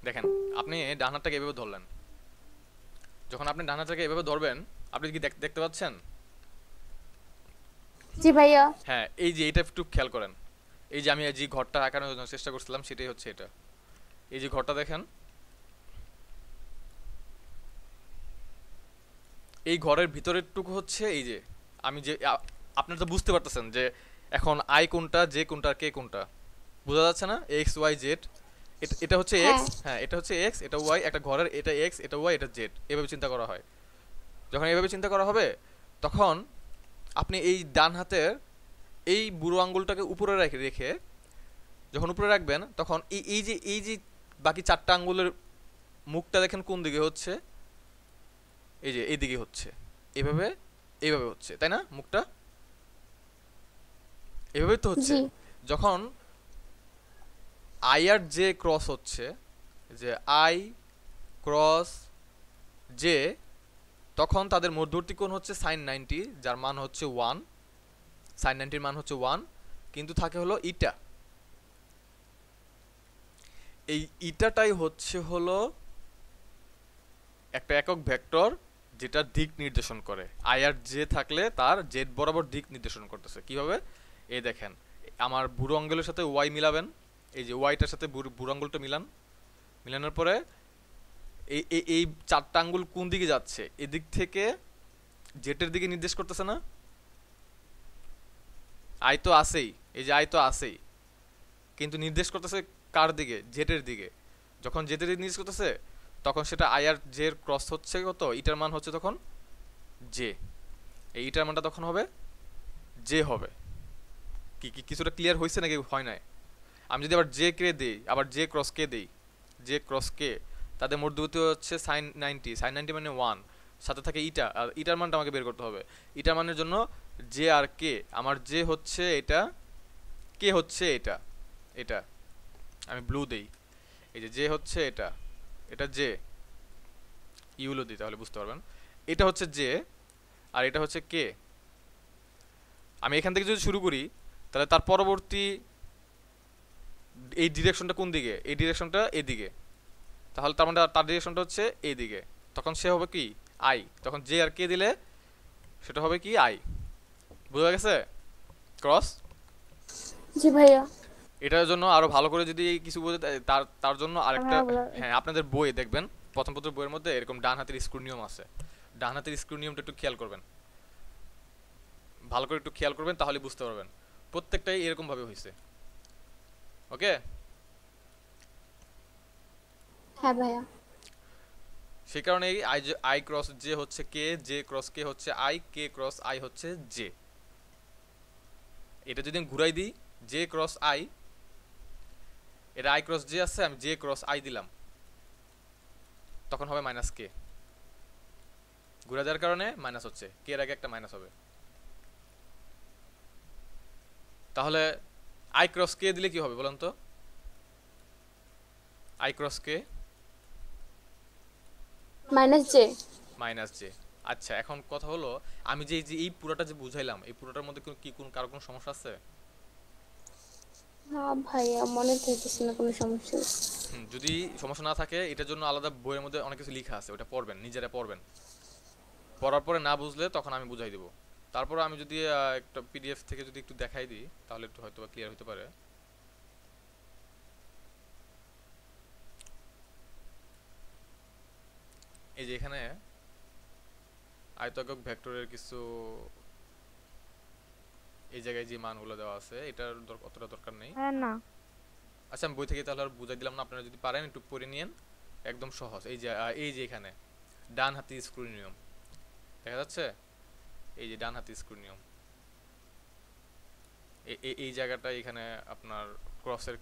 দেখেন আপনি ডান হাতটাকে এভাবে ধরলেন, যখন আপনি ডান হাতটাকে এভাবে ধরবেন, আপনি কি দেখতে পাচ্ছেন? জি ভাইয়া। হ্যাঁ, এই যে এটা একটু খেয়াল করেন, এই যে আমি যে ঘরটা আঁকানোর জন্য চেষ্টা করছিলাম সেটাই হচ্ছে এটা। এই যে ঘরটা দেখেন, এই ঘরের ভিতরের টুকু হচ্ছে এই যে, আমি যে আপনারা তো বুঝতে পারতেছেন যে এখন আই কোনটা, জে কোনটা, কে কোনটা, বোঝা যাচ্ছে না? এক্স ওয়াই জেড, এটা হচ্ছে এক্স, হ্যাঁ এটা হচ্ছে এক্স, এটা ওয়াই, একটা ঘরের এটা এক্স, এটা ওয়াই, এটা জেড, এভাবে চিন্তা করা হয়। যখন এভাবে চিন্তা করা হবে তখন আপনি এই ডান হাতের এই বুড়ো আঙ্গুলটাকে উপরে রেখে যখন উপরে রাখবেন, তখন এই যে বাকি চারটা আঙ্গুলের মুখটা দেখেন কোন দিকে হচ্ছে, এই যে এই দিকে হচ্ছে, এইভাবে এইভাবে হচ্ছে, তাই না? মুখটা এভাবেই তো হচ্ছে। যখন আই আর জে ক্রস হচ্ছে, যে আই ক্রস জে, তখন তাদের মধ্যবর্তী কোণ হচ্ছে সাইন 90, যার মান হচ্ছে 1, সাইন 90 মান হচ্ছে 1, কিন্তু থাকে হলো ইটা। এই ইটাটাই হচ্ছে হলো একটা একক ভেক্টর যেটা দিক নির্দেশন করে। আই আর জে থাকলে তার জেড বরাবর দিক নির্দেশন করতেছে। কিভাবে? এই দেখেন, আমার বুড়ো আঙ্গুলের সাথে ওয়াই মিলাবেন, এই যে ওয়াইটার সাথে বুড়ো আঙ্গুলটা মিলানোর পরে এই চারটা আঙ্গুল কোন দিকে যাচ্ছে, এদিক থেকে জেটের দিকে নির্দেশ করতেছে না? আই তো আছেই, এই যে আই তো আছেই, কিন্তু নির্দেশ করতেছে কার দিকে, জেড এর দিকে। যখন জেড এর নির্দেশ করতেছে তখন সেটা আই আর জে এর ক্রস হচ্ছে কত, ইটার মান হচ্ছে তখন জে, এই ইটার মানটা তখন হবে জে হবে। কি কি কিছুটা ক্লিয়ার হয়েছে নাকি হয় নাই? আমি যদি আবার জে কে দেই, আবার জে ক্রস কে দেই, জে ক্রস কে, তাদের মধ্যবর্তী হচ্ছে sin 90 মানে 1, সাথে থাকে ইটা, আর ইটার মানটা আমাকে বের করতে হবে। ইটার মানের জন্য জে আর কে, আমার জে হচ্ছে এটা, কে হচ্ছে এটা, এটা আমি ব্লু দেই, এই যে জে হচ্ছে এটা, এটা জে, ইউলো দিই তাহলে বুঝতে পারবেন। এটা হচ্ছে জে আর এটা হচ্ছে কে। আমি এখান থেকে যদি শুরু করি তাহলে তার পরবর্তী এই ডিরেকশনটা কোন দিকে, এই ডিরেকশনটা এদিকে, তাহলে তার মানে তার ডিরেকশনটা হচ্ছে এইদিকে, তখন সে হবে কি আই, তখন জে আর কে দিলে সেটা হবে কি আই। বুঝা গেছে ক্রস? জি ভাইয়া। এটার জন্য আরো ভালো করে যদি কিছু বোঝে তার তার জন্য আরেকটা, হ্যাঁ, হ্যাঁ আপনাদের বই দেখবেন প্রথম পত্র বইয়ের মধ্যে এরকম ডান হাতের স্ক্রু নিয়ম আছে, ডান হাতের স্ক্রু নিয়মটা একটু খেয়াল করবেন, ভালো করে একটু খেয়াল করবেন, তাহলে বুঝতে পারবেন প্রত্যেকটাই এরকম ভাবে হয়েছে। ওকে, হ্যাঁ ভাইয়া। সেই কারণে আই ক্রস জে হচ্ছে কে, জে ক্রস কে হচ্ছে আই, কে ক্রস আই হচ্ছে জে। এটা যদি আমি ঘুরাই দিই, জে ক্রস আই, এটা আই ক্রস জে আছে, আমি জে ক্রস আই দিলাম, তখন হবে মাইনাস কে, ঘুরা দেওয়ার কারণে মাইনাস হচ্ছে, কে এর আগে একটা মাইনাস হবে। তাহলে আই ক্রস কে দিলে কি হবে বলেন তো? I cross K minus J. Minus J. আচ্ছা এখন কথা হলো, আমি যে এই পুরোটা যে বুঝাইলাম, এই পুরোটার মধ্যে কি কোন কারো কোনো সমস্যা আছে? হ্যাঁ ভাইয়া, মনে থাকতেছে না কোনো সমস্যা। যদি সমস্যা না থাকে এটার জন্য আলাদা বইয়ের মধ্যে অনেক কিছু লেখা আছে, ওটা পড়বেন, নিজেরা পড়বেন, পড়ার পরে না বুঝলে তখন আমি বুঝাই দিব। তারপর আমি যদি একটা পিডিএফ থেকে যদি একটু দেখাই দিই তাহলে একটু হয়তো ক্লিয়ার হতে পারে। এই যে এখানে আয়তাকার ভেক্টরের কিছু এই জায়গায় যে মানগুলো দেওয়া আছে এটার অতটা দরকার নেই। হ্যাঁ না, আচ্ছা আমি বই থেকে তাহলে আর বুঝাই দিলাম না, আপনারা যদি পারেন একটু পড়ে নিয়েন, একদম সহজ। এই যে এখানে ডান হাতি স্ক্রু নিয়ম দেখা যাচ্ছে, এই যে ডান হাতি স্ক্রু নিয়ম, এই জায়গাটা এখানে আপনার ক্রসের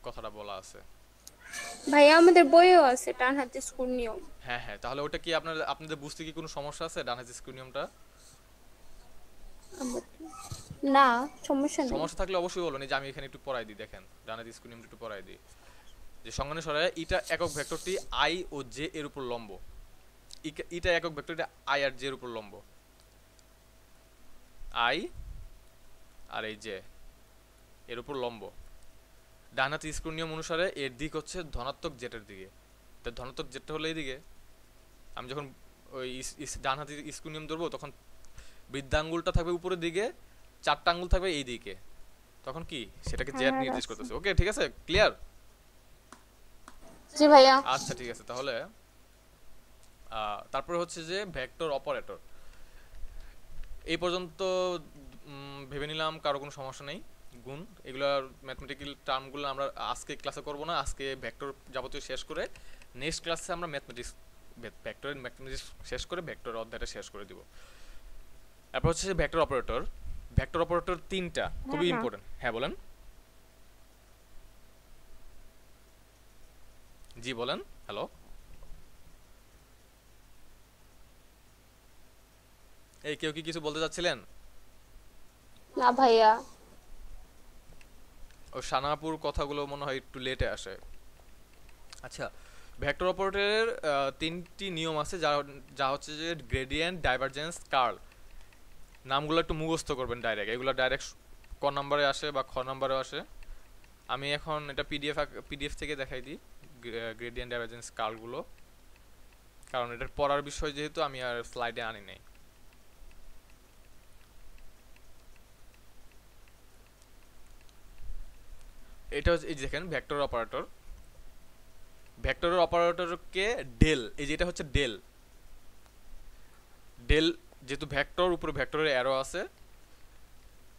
কথাটা বলা আছে। ভাইয়া আমাদের বইও আছে ডান হাতে স্ক্রু নিয়ম। হ্যাঁ হ্যাঁ, তাহলে ওটা কি আপনাদের বুঝতে কি কোনো সমস্যা আছে ডান হাতি স্ক্রু নিয়মটা? না, সমস্যা নেই। সমস্যা থাকলে অবশ্যই বলুন, এই যে আমি এখানে একটু পড়াই দিই, দেখেন ডান হাতি স্ক্রু নিয়মটা একটু পড়াই দিই। যে সংজ্ঞানে সরায় ইটা একক ভেক্টরটি আই ও জে এর উপর লম্ব, ইটা একক ভেক্টরটি আই আর জে এর উপর লম্ব, আই আর এই জে এর উপর লম্ব। ডান হাতি স্ক্রু নিয়ম অনুসারে এর দিক হচ্ছে ধনাত্মক জেটের দিকে, তাই ধনাত্মক জেটটা হলো এই দিকে। আমি যখন ওই ডান হাতি স্ক্রু নিয়ম ধরবো তখন বৃদ্ধাঙ্গুলটা থাকবে উপরের দিকে, চারটা আঙ্গুল থাকবে এই দিকে, তখন কি সেটাকে জেড হ্যাঁ, নির্দেশ করতেছে। ওকে ঠিক আছে, ক্লিয়ার? জি ভাইয়া। আচ্ছা ঠিক আছে, তাহলে তারপরে হচ্ছে যে ভেক্টর অপারেটর। এই পর্যন্ত ভেবে নিলাম কারো কোনো সমস্যা নেই। গুণ এগুলার ম্যাথমেটিক্যাল টার্মগুলো আমরা আজকে ক্লাসে করব না, আজকে ভেক্টর যাবতীয় শেষ করে নেক্সট ক্লাসে আমরা ভেক্টরের ম্যাথমেটিক্স শেষ করে ভেক্টর অধ্যায়টা শেষ করে দিব। তারপর হচ্ছে যে ভেক্টর অপারেটর। ভেক্টর অপারেটর তিনটা, খুবই হ্যাঁ। ইম্পর্টেন্ট। হ্যাঁ বলেন, জি বলেন, হ্যালো। এই কেউ কি কিছু বলতে চাচ্ছিলেন? না ভাইয়া। ও সানাপুর কথাগুলো মনে হয় একটু লেটে আসে। আচ্ছা, ভেক্টর অপারেটরের তিনটি নিয়ম আছে, যা যা হচ্ছে যে গ্রেডিয়েন্ট, ডাইভারজেন্স, কার্ল। নামগুলো একটু মুখস্থ করবেন ডাইরেক্ট, এগুলো ডাইরেক্ট ক নাম্বারে আসে বা খ নাম্বারে আসে। আমি এখন এটা পিডিএফ থেকে দেখাই দিই গ্রেডিয়েন্ট, ডাইভারজেন্স, কার্লগুলো, কারণ এটার পড়ার বিষয় যেহেতু আমি আর স্লাইডে আনি নাই। এটা হচ্ছে এই যে দেখেন ভেক্টর অপারেটর, ভেক্টরের অপারেটরকে ডেল, এই যে এটা হচ্ছে ডেল, ডেল যেহেতু ভেক্টর উপরে ভেক্টরের অ্যারো আছে,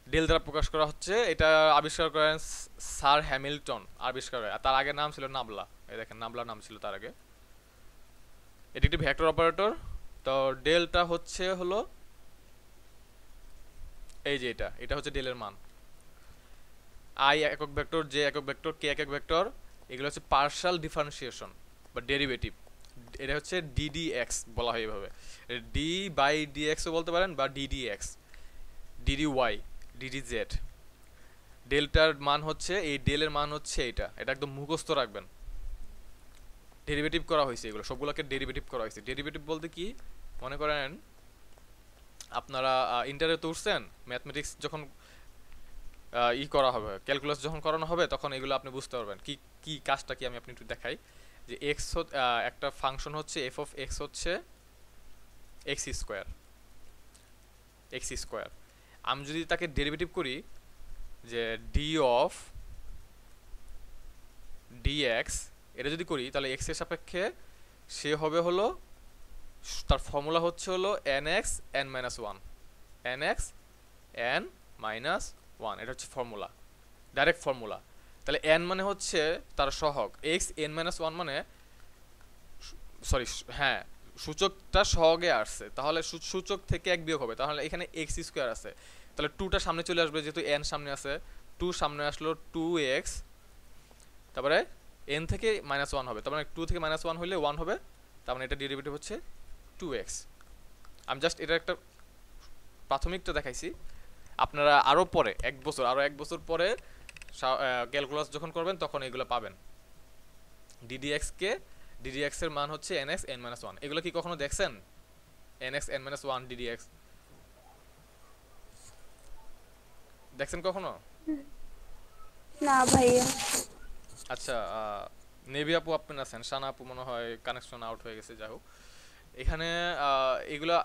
ডেল দ্বারা প্রকাশ করা হচ্ছে। এটা আবিষ্কার করেন স্যার হ্যামিল্টন আবিষ্কার করেন। আর তার আগে নাম ছিল নাবলা, এই দেখেন নাবলা নাম ছিল তার আগে। এটি একটি ভেক্টর অপারেটর। তো ডেলটা হচ্ছে হলো এই যে এটা হচ্ছে ডেলের মান। আই একক ভেক্টর, জে একক ভেক্টর, কে একক ভেক্টর, এগুলো হচ্ছে পার্শাল ডিফারেন্সিয়েশন বা ডেরিভেটিভ। এটা হচ্ছে ডিডিএক্স বলা হয় এভাবে, ডি বাই ডিএক্সও বলতে পারেন বা D D X, D D Y, DD Z. ডেল্টার মান হচ্ছে এই ডেলের মান হচ্ছে এটা একদম মুখস্থ রাখবেন। ডেরিভেটিভ করা হয়েছে, এগুলো সবগুলোকে ডেরিভেটিভ করা হয়েছে। ডেরিভেটিভ বলতে কি, মনে করেন আপনারা ইন্টারে তো উঠছেন, ম্যাথমেটিক্স যখন করা হবে, ক্যালকুলাস যখন করানো হবে, তখন এগুলো আপনি বুঝতে পারবেন। কি কি কাজটা কি আমি আপনি একটু দেখাই। যে এক্স একটা ফাংশন হচ্ছে এফ অফ এক্স হচ্ছে এক্স স্কোয়ার, আমি যদি তাকে ডেরিভেটিভ করি যে ডি অফ ডিএক্স, এটা যদি করি তাহলে এক্স এর সাপেক্ষে সে হবে হলো, তার ফর্মুলা হচ্ছে হলো N x N minus one, N x N minus one, এটা হচ্ছে ফর্মুলা, ডাইরেক্ট ফর্মুলা। তাহলে এন মানে হচ্ছে তার সহগ, এক্স এন মাইনাস ওয়ান মানে সরি হ্যাঁ সূচকটা সহগে আসছে, তাহলে সূচক থেকে এক বিয়োগ হবে, তাহলে এখানে এক্স স্কোয়ার আছে, তাহলে টুটা সামনে চলে আসবে যেহেতু এন সামনে আছে, টু সামনে আসলো টু এক্স, তারপরে এন থেকে মাইনাস ওয়ান হবে, তার মানে টু থেকে মাইনাস ওয়ান হলে ওয়ান হবে, তার মানে এটা ডেরিভেটিভ হচ্ছে টু এক্স। আমি জাস্ট এটা একটা প্রাথমিকটা দেখাইছি। আপনারা আরও পরে এক বছর পরে ক্যালকুলাস যখন করবেন তখন এগুলো পাবেন। ডিডিএক্স এর মান হচ্ছে N x N minus one. এগুলো কি কখনো দেখছেন? N x N minus one ddx দেখছেন কখনো? না ভাইয়া। আচ্ছা, নেভি আপু আপনি আছেন, শানা আপু মনে হয় কানেকশন আউট হয়ে গেছে, যাই হোক। এখানে এগুলা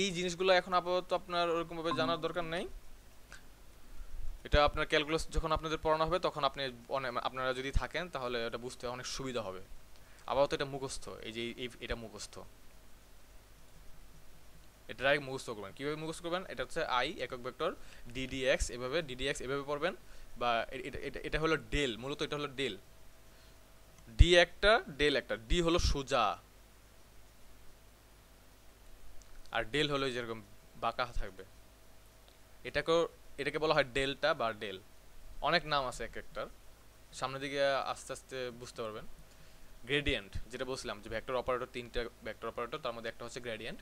এই জিনিসগুলো এখন আপাতত আপনার ওরকমভাবে জানার দরকার নেই। এটা আপনার ক্যালকুলাস যখন আপনাদের পড়ানো হবে তখন আপনি আপনারা যদি থাকেন তাহলে এটা বুঝতে অনেক সুবিধা হবে। আপাতত এটা মুখস্থ, এই যে এটা মুখস্থ, এটা ডাইরেক্ট মুখস্থ করবেন। কীভাবে মুখস্থ করবেন? এটা হচ্ছে আই একক ভেক্টর ডিডিএক্স, এভাবে পড়বেন, বা এটা হলো ডেল, মূলত এটা হলো ডেল, ডি একটা ডেল একটা, ডি হলো সোজা আর ডেল হলো যেরকম বাঁকা থাকবে, এটাকে বলা হয় ডেল্টা বা ডেল। অনেক নাম আছে এক একটার, সামনের দিকে আস্তে আস্তে বুঝতে পারবেন। গ্রেডিয়েন্ট যেটা বলছিলাম যে ভেক্টর অপারেটর, তিনটা ভেক্টর অপারেটর, তার মধ্যে একটা হচ্ছে গ্রেডিয়েন্ট।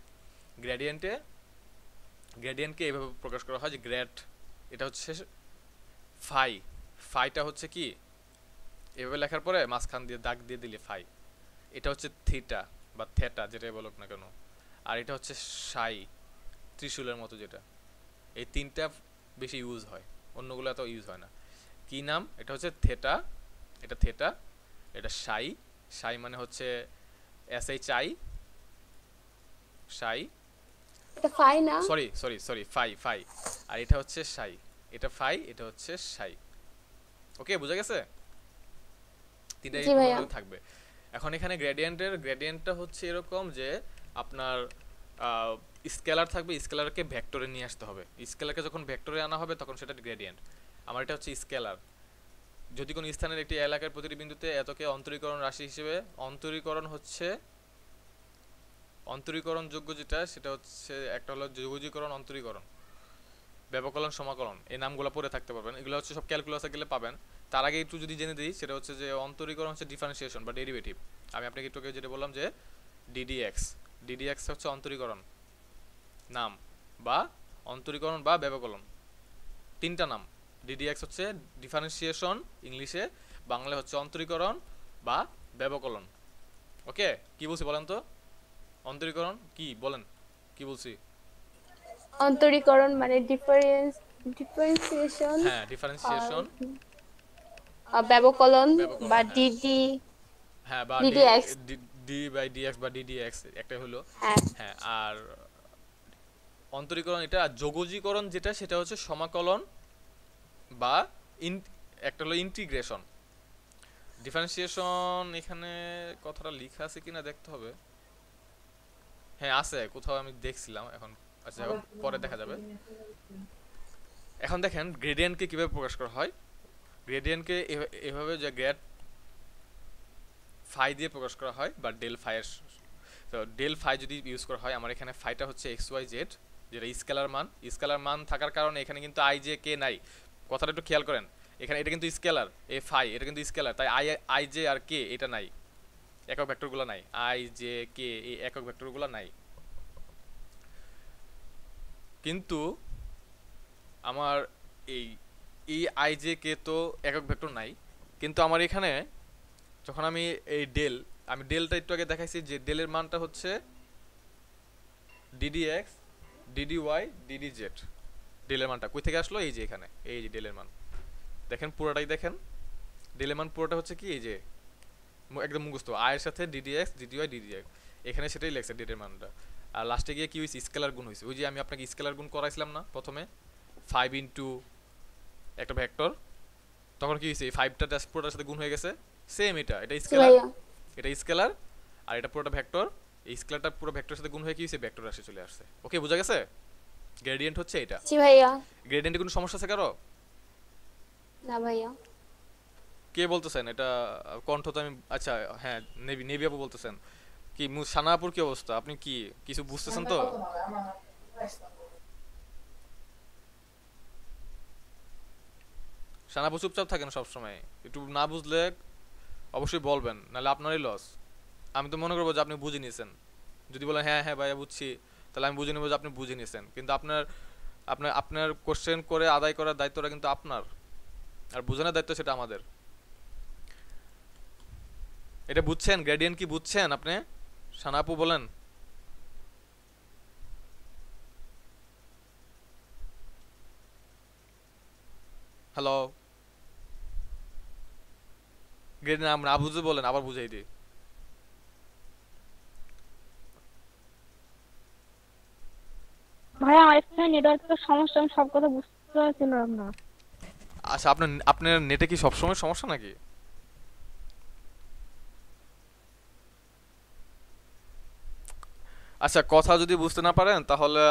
গ্রেডিয়েন্টকে এইভাবে প্রকাশ করা হয় যে গ্রেড, এটা হচ্ছে ফাইটা হচ্ছে কি এভাবে লেখার পরে মাঝখান দিয়ে দাগ দিয়ে দিলে ফাই, এটা হচ্ছে থিটা বা থেটা যেটাই বলুক না কেন, আর এটা হচ্ছে সাই, ত্রিশূলের মতো যেটা। এই তিনটা বেশি ইউজ হয়, অন্যগুলো এত ইউজ হয় না। কি নাম? এটা হচ্ছে থেটা, এটা সাই মানে হচ্ছে এস এইচ আই, সাই, এটা ফাই না? সরি ফাই, আর এটা হচ্ছে সাই, এটা ফাই, এটা হচ্ছে সাই। ওকে, বুঝা গেছে? তিনটাই থাকবে। এখন এখানে গ্রেডিয়েন্টটা হচ্ছে এরকম যে আপনার স্কেলার থাকবে, স্কেলারকে ভেক্টরে নিয়ে আসতে হবে। স্কেলারকে যখন ভেক্টরে আনা হবে তখন সেটা গ্রেডিয়েন্ট। আমার এটা হচ্ছে স্কেলার। যদি কোনো স্থানের একটি এলাকার প্রতিটি বিন্দুতে এতকে অন্তরীকরণ রাশি হিসেবে, অন্তরীকরণযোগ্য যেটা সেটা হচ্ছে একটা হলো যোগজীকরণ, অন্তরীকরণ, ব্যবকলন, সমাকলন, এই নামগুলো পড়ে থাকতে পারবেন। এগুলো হচ্ছে সব ক্যালকুলাসে গেলে পাবেন। তার আগে একটু যদি জেনে দিই, সেটা হচ্ছে যে অন্তরীকরণ হচ্ছে ডিফারেন্সিয়েশন বা ডেরিভেটিভ। আমি আপনাকে একটু যেটা বললাম যে ডিডিএক্স হচ্ছে অন্তরীকরণ নাম বা অন্তরীকরণ বা ব্যবকলন, তিনটা নাম। ডিডিএক্স হচ্ছে ডিফারেন্সিয়েশন ইংলিশে, বাংলা হচ্ছে অন্তরীকরণ বা ব্যবকলন। ওকে, কি বলছি বলেন তো? অন্তরীকরণ কি বলেন, কি বলছি? অন্তরীকরণ মানে ডিফারেন্সিয়েশন। হ্যাঁ, ডিফারেন্সিয়েশন। ব্যবকলন বা হ্যাঁ, ডিডি, হ্যাঁ, বা ডিডিএক্স। ডি বাই ডিএক্স বা ডিডিএক্স একটা হলো। হ্যাঁ, হ্যাঁ, আর অন্তরীকরণ এটা, যোগজীকরণ যেটা সেটা হচ্ছে সমাকলন বা একটা হলো ইন্টিগ্রেশন। ডিফারেন্সিয়েশন এখানে কথাটা লেখা আছে কিনা দেখতে হবে। হ্যাঁ আছে, কোথাও আমি দেখছিলাম এখন। আচ্ছা, পরে দেখা যাবে। এখন দেখেন গ্রেডিয়েন্টকে কিভাবে প্রকাশ করা হয়। গ্রেডিয়েন্টকে এভাবে যে গ্রেড ফাই দিয়ে প্রকাশ করা হয় বা ডেল ফাই এর। তো ডেল ফাই যদি ইউজ করা হয়, আমার এখানে ফাইটা হচ্ছে এক্স ওয়াই জেড, যেটা স্কেলার মান থাকার কারণে এখানে কিন্তু আই জে কে নাই। কথাটা একটু খেয়াল করেন, এখানে এটা কিন্তু স্কেলার, এ ফাই এটা কিন্তু স্কেলার, তাই আই জে আর কে এটা নাই, একক ভেক্টরগুলো নাই, আই জে কে এই একক ভেক্টরগুলো নাই। কিন্তু আমার এই এই আই জে কে তো একক ভেক্টর নাই, কিন্তু আমার এখানে যখন আমি এই আমি ডেলটা একটু আগে দেখাইছি যে ডেলের মানটা হচ্ছে d d x DD Y DD z. ডেলের মানটা কই থেকে আসলো, এই যে এখানে, এই যে ডেলের মান দেখেন পুরোটাই দেখেন, ডেলের মান পুরোটা হচ্ছে কি এই যে একদম মুখস্থ, আয়ের সাথে D D x DD Y DD Z, এখানে সেটাই লেখছে ডেলের মানটা। আর লাস্টে গিয়ে কি হয়েছে, স্কেলার গুণ হয়েছে। ওই যে আমি আপনাকে স্কেলার গুণ করাইছিলাম না প্রথমে, 5 ইন্টু একটা ভেক্টর, তখন কি হয়েছে এই 5টা জাস্ট পুরোটার সাথে গুণ হয়ে গেছে। সেম এটা জি স্কেলার, ভাইয়া। এটা স্কেলার, আর এটা পুরোটা ভেক্টর। এই স্কেলারটা পুরো ভেক্টরের সাথে গুণ হয়ে কি হয়েছে, ভেক্টর রাশি চলে আসছে। ওকে, বোঝা গেছে? গ্রেডিয়েন্ট হচ্ছে এটা। জি ভাইয়া। গ্রেডিয়েন্টে কোনো সমস্যা আছে কারো? না ভাইয়া। কে বলতেছেন এটা? কণ্ঠ তো আমি, আচ্ছা হ্যাঁ, নেবি আপু বলতেছেন। কি সানাপুর কি অবস্থা, আপনি কি কিছু বুঝতেছেন তো? সানাপু চুপচাপ থাকেন সবসময়, একটু না বুঝলে অবশ্যই বলবেন, নাহলে আপনারই লস। আমি তো মনে করবো যে আপনি বুঝে নিয়েছেন। যদি বলেন হ্যাঁ হ্যাঁ ভাইয়া বুঝছি, তাহলে আমি বুঝে নেবো যে আপনি বুঝে নিয়েছেন। কিন্তু আপনার আপনার আপনার কোশ্চেন করে আদায় করার দায়িত্বটা কিন্তু আপনার, আর বোঝানোর দায়িত্ব সেটা আমাদের। এটা বুঝছেন? গ্রেডিয়েন্ট কি বুঝছেন আপনি? সানাপু বলেন। হ্যালো, গ্রেডিয়েন্ট না বুঝে বলেন, আবার বুঝাই দিই। ভাইয়া আমার এখানে নেটওয়ার্কের সমস্যা, আমি সব কথা বুঝতে পারছিলাম না। আচ্ছা, আপনার আপনার নেটে কি সবসময় সমস্যা নাকি? আচ্ছা, কথা যদি বুঝতে না পারেন তাহলে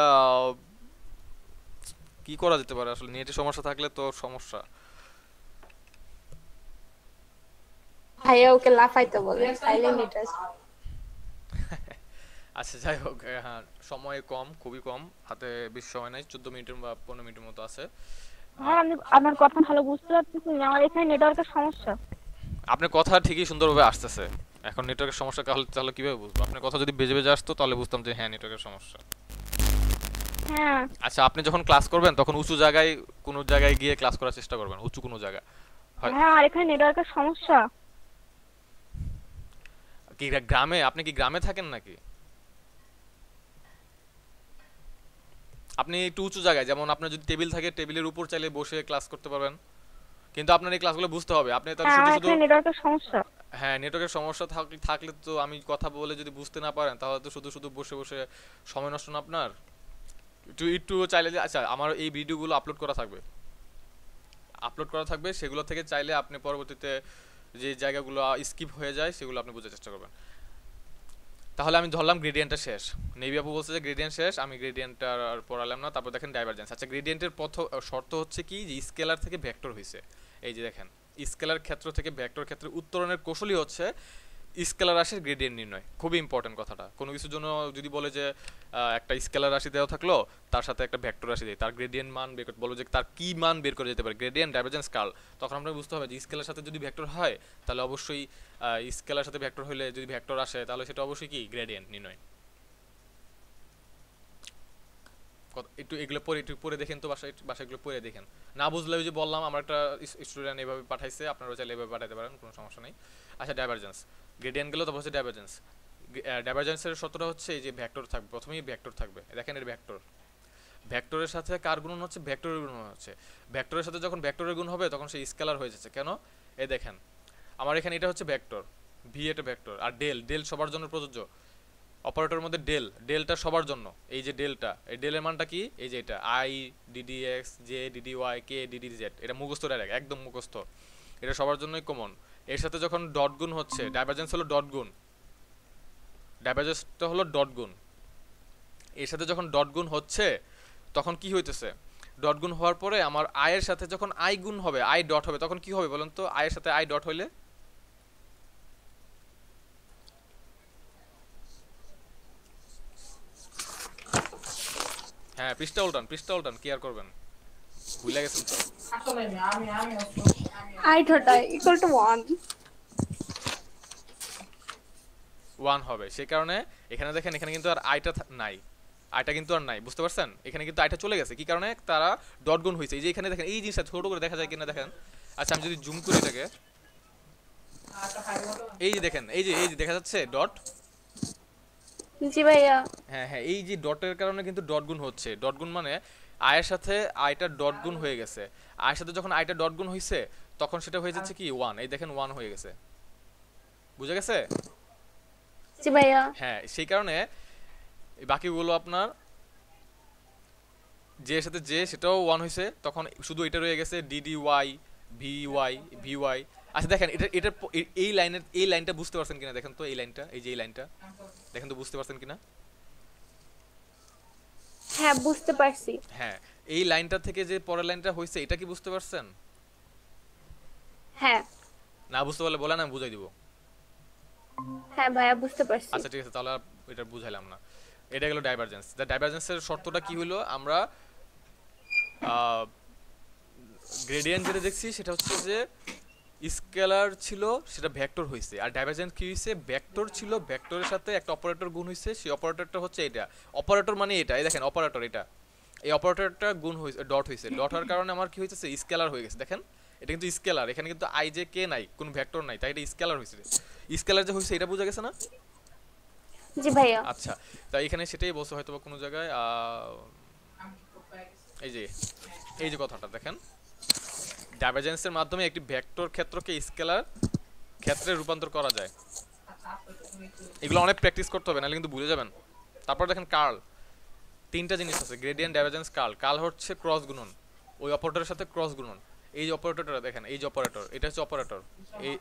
কি করা যেতে পারে আসলে? নেটে সমস্যা থাকলে তো সমস্যা। ভাইয়া ওকে লাফাইতে বলে, সাইলেন্ট এটা। আচ্ছা যাই হোক, হ্যাঁ সময় কম, খুবই কম, হাতে বেশি সময় নাই, 14 মিনিটের বা 15 মিনিটের মতো আছে। ভাই আমি আপনার কথা ভালো বুঝতে পারতেছি না, আমার এখানে নেটওয়ার্কের সমস্যা। আপনার কথা ঠিকই সুন্দরভাবে আসতেছে, এখন নেটওয়ার্কের সমস্যা তাহলে কিভাবে বুঝবো? আপনার কথা যদি বেজে বেজে আসতো তাহলে বুঝতাম যে হ্যাঁ নেটওয়ার্কের সমস্যা। হ্যাঁ। আচ্ছা, আপনি যখন ক্লাস করবেন তখন উঁচু জায়গায়, কোনো জায়গায় গিয়ে ক্লাস করার চেষ্টা করবেন, উঁচু কোনো জায়গা। হয় ভাইয়া আমার এখানে নেটওয়ার্কের সমস্যা। কি গ্রামে? আপনি কি গ্রামে থাকেন নাকি? আপনি একটু উঁচু জায়গায়, যেমন আপনার যদি টেবিল থাকে টেবিলের উপর চাইলে বসে ক্লাস করতে পারবেন। কিন্তু আপনার এই ক্লাসগুলো বুঝতে হবে, আপনি তাহলে হ্যাঁ শুধু আমার শুধু, এখানে নেটওয়ার্কের সমস্যা। হ্যাঁ নেটওয়ার্কের সমস্যা থাকলে তো আমি কথা বলে যদি বুঝতে না পারেন তাহলে তো শুধু শুধু বসে বসে সময় নষ্ট না আপনার। একটু একটু চাইলে আচ্ছা, আমার এই ভিডিওগুলো আপলোড করা থাকবে, সেগুলো থেকে চাইলে আপনি পরবর্তীতে যে জায়গাগুলো স্কিপ হয়ে যায় সেগুলো আপনি বোঝার চেষ্টা করবেন। তাহলে আমি ধরলাম গ্রেডিয়েন্টটা শেষ, নেভি আপু বলছে যে গ্রেডিয়েন্ট শেষ, আমি গ্রেডিয়েন্টটা আর পড়ালাম না। তারপর দেখেন ডাইভারজেন্স। আচ্ছা, গ্রেডিয়েন্টের শর্ত হচ্ছে কি, যে স্কেলার থেকে ভেক্টর হয়েছে। এই যে দেখেন, স্কেলার ক্ষেত্র থেকে ভেক্টর ক্ষেত্রে উত্তরণের কৌশলই হচ্ছে স্কেলার রাশির গ্রেডিয়েন্ট নির্ণয়। খুবই ইম্পর্টেন্ট কথাটা। কোনো কিছুর জন্য যদি বলে যে একটা স্কেলার রাশি দেওয়া থাকলো, তার সাথে একটা ভেক্টর রাশি দেয়, তার গ্রেডিয়েন্ট মান বের করতে বলো, যে তার কি মান বের করে যেতে পারে, গ্রেডিয়েন্ট, ডাইভারজেন্স, কার্ল, তখন আমরা বুঝতে হবে যে স্কেলার সাথে যদি ভেক্টর হয় তাহলে অবশ্যই স্কেলার সাথে ভেক্টর হলে যদি ভেক্টর আসে তাহলে সেটা অবশ্যই কি গ্রেডিয়েন্ট নির্ণয়। একটু এগুলো পরে একটু পরে দেখেন তো, বাসায় এগুলো পরে দেখেন। না বুঝলে ওই যে বললাম, আমার একটা স্টুডেন্ট এভাবে পাঠাইছে, আপনারাও চাইলে এভাবে পাঠাতে পারেন, কোনো সমস্যা নেই। আচ্ছা, ডাইভারজেন্স, গ্রেডিয়েন্ট গেল, তারপর হচ্ছে ডাইভারজেন্স। ডাইভারজেন্সের শর্তটা হচ্ছে এই যে ভেক্টর থাকবে, প্রথমেই ভেক্টর থাকবে, দেখেন এর ভেক্টর, ভেক্টরের সাথে কার গুণন হচ্ছে, ভেক্টরের গুণন হচ্ছে। ভেক্টরের সাথে যখন ভেক্টরের গুণ হবে তখন সে স্কেলার হয়ে যাচ্ছে। কেন? এই দেখেন, আমার এখানে এটা হচ্ছে ভেক্টর, ভি এটা ভেক্টর, আর ডেল সবার জন্য প্রযোজ্য। অপারেটরের মধ্যে ডেলটা সবার জন্য, এই যে ডেলটা, এই ডেলের মানটা কি, এই যে এটা I D D X J D D Y K D D Z, এটা মুখস্থ ডাইরেক্ট, একদম মুখস্থ, এটা সবার জন্যই কমন। এর সাথে যখন ডট গুণ হচ্ছে, ডাইভারজেন্স হলো ডট গুণ, ডাইভারজেন্সটা হলো ডট গুণ, এর সাথে যখন ডট গুণ হচ্ছে তখন কি হইতেছে, ডট গুণ হওয়ার পরে আমার আই এর সাথে যখন আই গুণ হবে, আই ডট হবে, তখন কি হবে বলেন তো? আই এর সাথে আই ডট হইলে হ্যাঁ, পৃষ্ঠা উল্টান, কি আর করবেন, ভুলে গেছেন তো। I dot I equal to 1। 1 হবে, সেই কারণে এখানে দেখেন এখানে কিন্তু আর আইটা নাই, আইটা কিন্তু আর নাই, বুঝতে পারছেন? এখানে কিন্তু আইটা চলে গেছে, কি কারণে? তারা ডট গুণ হয়েছে। এই যে এখানে দেখেন এই জিনিসটা ছোট করে দেখা যায় কিনা দেখেন। আচ্ছা আমি যদি জুম করি এটাকে, এই যে দেখেন, এই যে দেখা যাচ্ছে ডট। জি ভাইয়া। হ্যাঁ হ্যাঁ, এই যে ডটের কারণে কিন্তু ডট গুণ হচ্ছে। ডট গুণ মানে আয়ের সাথে আইটা ডট গুণ হয়ে গেছে। আয়ের সাথে যখন আইটা ডট গুণ হয়েছে তখন সেটা হয়ে যাচ্ছে কি 1। এই দেখেন 1 হয়ে গেছে, বুঝা গেছে? জি ভাইয়া। হ্যাঁ, সেই কারণে বাকিগুলো আপনার জে এর সাথে জে সেটাও 1 হয়েছে, তখন শুধু এটা রয়ে গেছে ডিডি ওয়াই ভি ওয়াই। আচ্ছা দেখেন এটা এই লাইনটা বুঝতে পারছেন কিনা দেখেন তো, এই লাইনটা, এই যে এই লাইনটা দেখেন তো, বুঝতে পারছেন কিনা? হ্যাঁ বুঝতে পারছি। হ্যাঁ, এই লাইনটা থেকে যে পরের লাইনটা হয়েছে এটা কি বুঝতে পারছেন? হ্যাঁ। না বুঝতে পারলে বলেন, আমি বুঝাই দিব। হ্যাঁ ভাইয়া বুঝতে পারছি। আচ্ছা ঠিক আছে, তাহলে আর এটা বুঝাইলাম না। এটা গেল ডাইভারজেন্স। ডাইভারজেন্সের শর্তটা কি হলো? আমরা গ্রেডিয়েন্ট যেটা দেখছি সেটা হচ্ছে যে স্কেলার ছিল সেটা ভেক্টর হইছে, আর ডাইভারজেন্স কি হইছে? ভেক্টর ছিল, ভেক্টরের সাথে একটা অপারেটর গুণ হইছে, সেই অপারেটরটা হচ্ছে এটা। অপারেটর মানে এটা, এই দেখেন অপারেটর এটা, এই অপারেটরটা গুণ হইছে, ডট হইছে। ডট হওয়ার কারণে আমার কি হইছে? স্কেলার হয়ে গেছে। দেখেন এটা কিন্তু স্কেলার, এখানে কিন্তু আই জে কে নাই, কোনো ভেক্টর নাই, তাই এটা স্কেলার হইছে। স্কেলার যে হইছে এটা বোঝা গেছে না? জি ভাইয়া। আচ্ছা, তাই এখানে সেটাই বলছে হয়তো বা কোনো জায়গায় এই যে কথাটা দেখেন, ডাইভারজেন্সের মাধ্যমে একটি ভেক্টর ক্ষেত্রকে স্কেলার ক্ষেত্রে রূপান্তর করা যায়। এগুলো অনেক প্র্যাকটিস করতে হবে, নাহলে কিন্তু ভুলে যাবেন। তারপর দেখেন কার্ল, তিনটা জিনিস আছে, গ্রেডিয়েন্ট, ডাইভারজেন্স, কার্ল। কার্ল হচ্ছে ক্রস গুণন, ওই অপারেটরের সাথে ক্রস গুণন। এই যে অপারেটরটা দেখেন, এই যে অপারেটর, এটা হচ্ছে অপারেটর, এই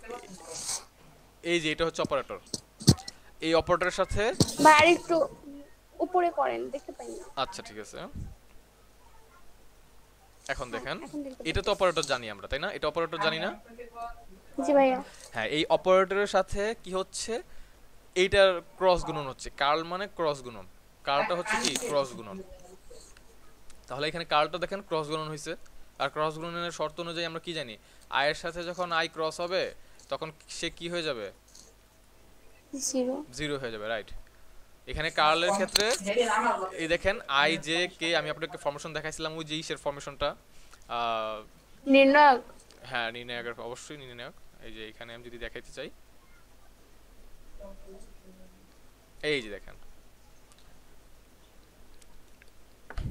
এই যে এটা হচ্ছে অপারেটর, এই অপারেটরের সাথে। ভাই আর একটু উপরে করেন, দেখতে পাই না। আচ্ছা ঠিক আছে, এখন দেখেন এখন দেখতে এটা তো অপারেটর জানি আমরা, তাই না? এটা অপারেটর জানি না? জি ভাইয়া। হ্যাঁ, এই অপারেটরের সাথে কি হচ্ছে? এইটার ক্রস গুণন হচ্ছে। কার্ল মানে ক্রস গুণন, কার্লটা হচ্ছে কি ক্রস গুণন। তাহলে এখানে কার্লটা দেখেন ক্রস গুণন হয়েছে। আর ক্রস গুণনের শর্ত অনুযায়ী আমরা কি জানি? আই এর সাথে যখন আই ক্রস হবে তখন সে কি হয়ে যাবে? জিরো হয়ে যাবে, রাইট। এখানে কার্লের ক্ষেত্রে এই দেখেন আই জে কে, আমি আপনাকে ফরমেশন দেখাইছিলাম, ওই যে ইসের ফরমেশনটা, নির্ণায়ক। হ্যাঁ নির্ণায়কের, অবশ্যই নির্ণায়ক। এই যে এখানে আমি যদি দেখাইতে চাই, এই যে দেখেন,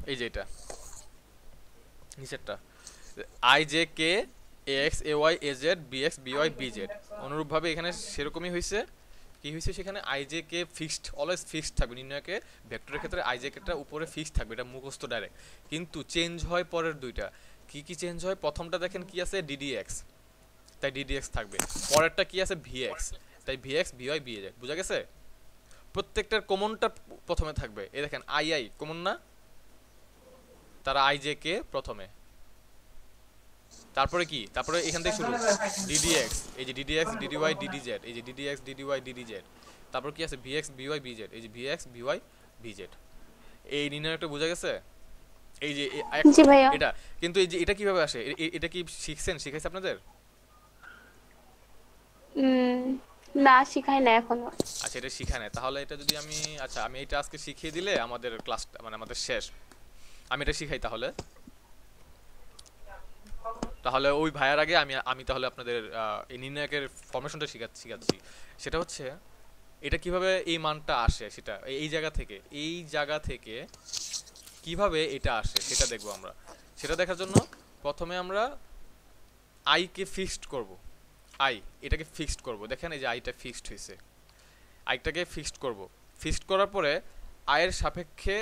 এই যে এটা নিচেরটা, I J K A X A Y A Z B X B Y B Z. অনুরূপভাবে এখানে সেরকমই হয়েছে। কি হয়েছে? সেখানে I J K fixed, always fixed থাকবে। নির্ণয়কে ভেক্টরের ক্ষেত্রে আই জে কেটা উপরে ফিক্সড থাকবে, এটা মুখস্থ ডাইরেক্ট। কিন্তু চেঞ্জ হয় পরের দুইটা। কি কি চেঞ্জ হয়? প্রথমটা দেখেন কি আছে? ডিডি এক্স, তাই ডিডি এক্স থাকবে। পরেরটা কি আছে? ভি এক্স, তাই V X V Y B Z. বুঝা গেছে? প্রত্যেকটার কমনটা প্রথমে থাকবে। এই দেখেন আই আই কমন না, তারা আই জে কে প্রথমে, তারপরে কি? তারপরে এখান থেকে শুরু ddx, এই যে ddx dy ddz, এই যে ddx dy ddz। তারপর কি আছে? vx by bz, এই যে vx by bz। এই নির্ণয়টা বোঝা গেছে? এই যে জি ভাইয়া। এটা কিন্তু এই যে এটা কিভাবে আসে? এটা কি শিখছেন? শিখাইছে আপনাদের? না শিখাই না এখনো। আচ্ছা, এটা শিখায় না, তাহলে এটা যদি আমি, আচ্ছা আমি এটা আজকে শিখিয়ে দিলে আমাদের ক্লাসটা মানে আমাদের শেষ। আমি এটা শিখাই তাহলে, তাহলে ওই ভাইয়ার আগে আমি তাহলে আপনাদের এই নির্ণায়কের ফরমেশনটা শিখাচ্ছি। সেটা হচ্ছে এটা কিভাবে এই মানটা আসে, সেটা এই জায়গা থেকে কিভাবে এটা আসে সেটা দেখবো আমরা। সেটা দেখার জন্য প্রথমে আমরা আই কে ফিক্সড করব। এটাকে ফিক্সড করব। দেখেন এই যে আইটা ফিক্সড হয়েছে, আইটাকে ফিক্সড করব। ফিক্সড করার পরে আয়ের সাপেক্ষে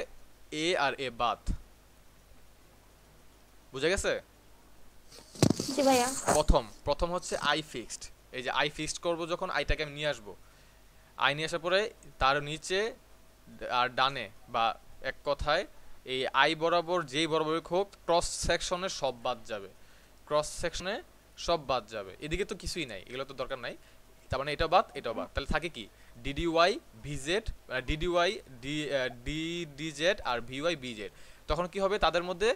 এ আর এ বাদ। বুঝা গেছে? জি ভাইয়া। প্রথম হচ্ছে আই ফিক্সড। এই যে আই ফিক্সড করব, যখন আইটাকে আমি নিয়ে আসব, আই নিয়ে আসার পরে তার নিচে আর ডানে, বা এক কথায় এই আই বরাবর যেই বরাবর হোক ক্রস সেকশনে সব বাদ যাবে, ক্রস সেকশনে সব বাদ যাবে। এদিকে তো কিছুই নাই, এগুলো তো দরকার নাই। তার মানে এটা বাদ এটাও বাদ, তাহলে থাকে কি ডিডিওয়াই ভিজেড, ডিডিওয়াই ডিডিজেড আর ভিওয়াই বিজেড। তখন কি হবে, তাদের মধ্যে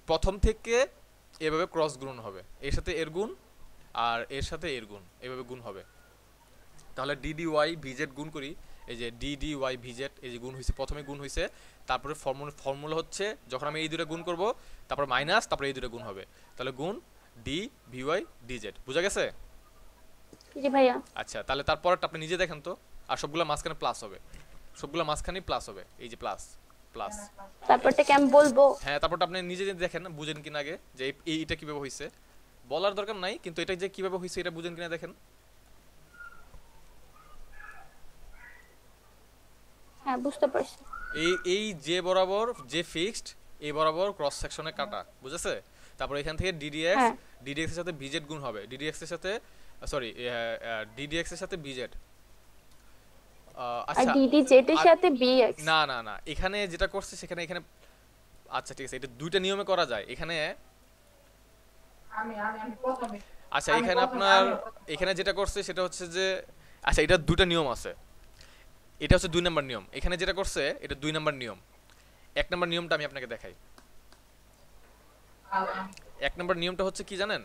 প্রথম থেকে এভাবে ক্রস গুণ হবে, এর সাথে এর গুণ আর এর সাথে এর গুণ, এভাবে গুণ হবে। তাহলে ডিডিওয়াই ভিজেড গুণ করি, এই যে ডিডিওয়াই ভিজেড, এই যে গুণ হয়েছে, প্রথমে গুণ হয়েছে, তারপরে ফর্মুলা হচ্ছে যখন আমি এই দুটো গুণ করব তারপর মাইনাস, তারপরে এই দুটো গুণ হবে, তাহলে গুণ ডি ভিওয়াই ডিজেড। বুঝা গেছে? জি ভাইয়া। আচ্ছা, তাহলে তারপরটা আপনি নিজে দেখেন তো। আর সবগুলো মাঝখানে প্লাস হবে, সবগুলো মাঝখানেই প্লাস হবে, এই যে প্লাস প্লাস। তারপরটা কি আমি বলবো? হ্যাঁ, তারপরটা আপনি নিজে নিজে দেখেন, বুঝেন কিনা আগে যে এইটা কিভাবে হয়েছে। বলার দরকার নাই, কিন্তু এটা যে কিভাবে হয়েছে এটা বুঝেন কিনা দেখেন। হ্যাঁ বুঝতে পারছি। এই যে বরাবর যে ফিক্সড, এই বরাবর ক্রস সেকশনে কাটা, বুঝেছে? তারপর এখান থেকে ডিডিএক্স, হ্যাঁ ডিডিএক্স এর সাথে বিজেড গুণ হবে, ডিডিএক্স এর সাথে সরি ডিডিএক্স এর সাথে বিজেড। আর আচ্ছা, ডিডি জেড এর আর সাথে বিএক্স। না না না, এখানে যেটা করছে সেখানে এখানে আচ্ছা ঠিক আছে, এটা দুইটা নিয়মে করা যায় এখানে। আচ্ছা, এখানে আপনার এখানে যেটা করছে সেটা হচ্ছে যে, আচ্ছা এটা দুইটা নিয়ম আছে, এটা হচ্ছে 2 নম্বর নিয়ম। এখানে যেটা করছে এটা 2 নম্বর নিয়ম। 1 নম্বর নিয়মটা আমি আপনাকে দেখাই। 1 নম্বর নিয়মটা হচ্ছে কি জানেন,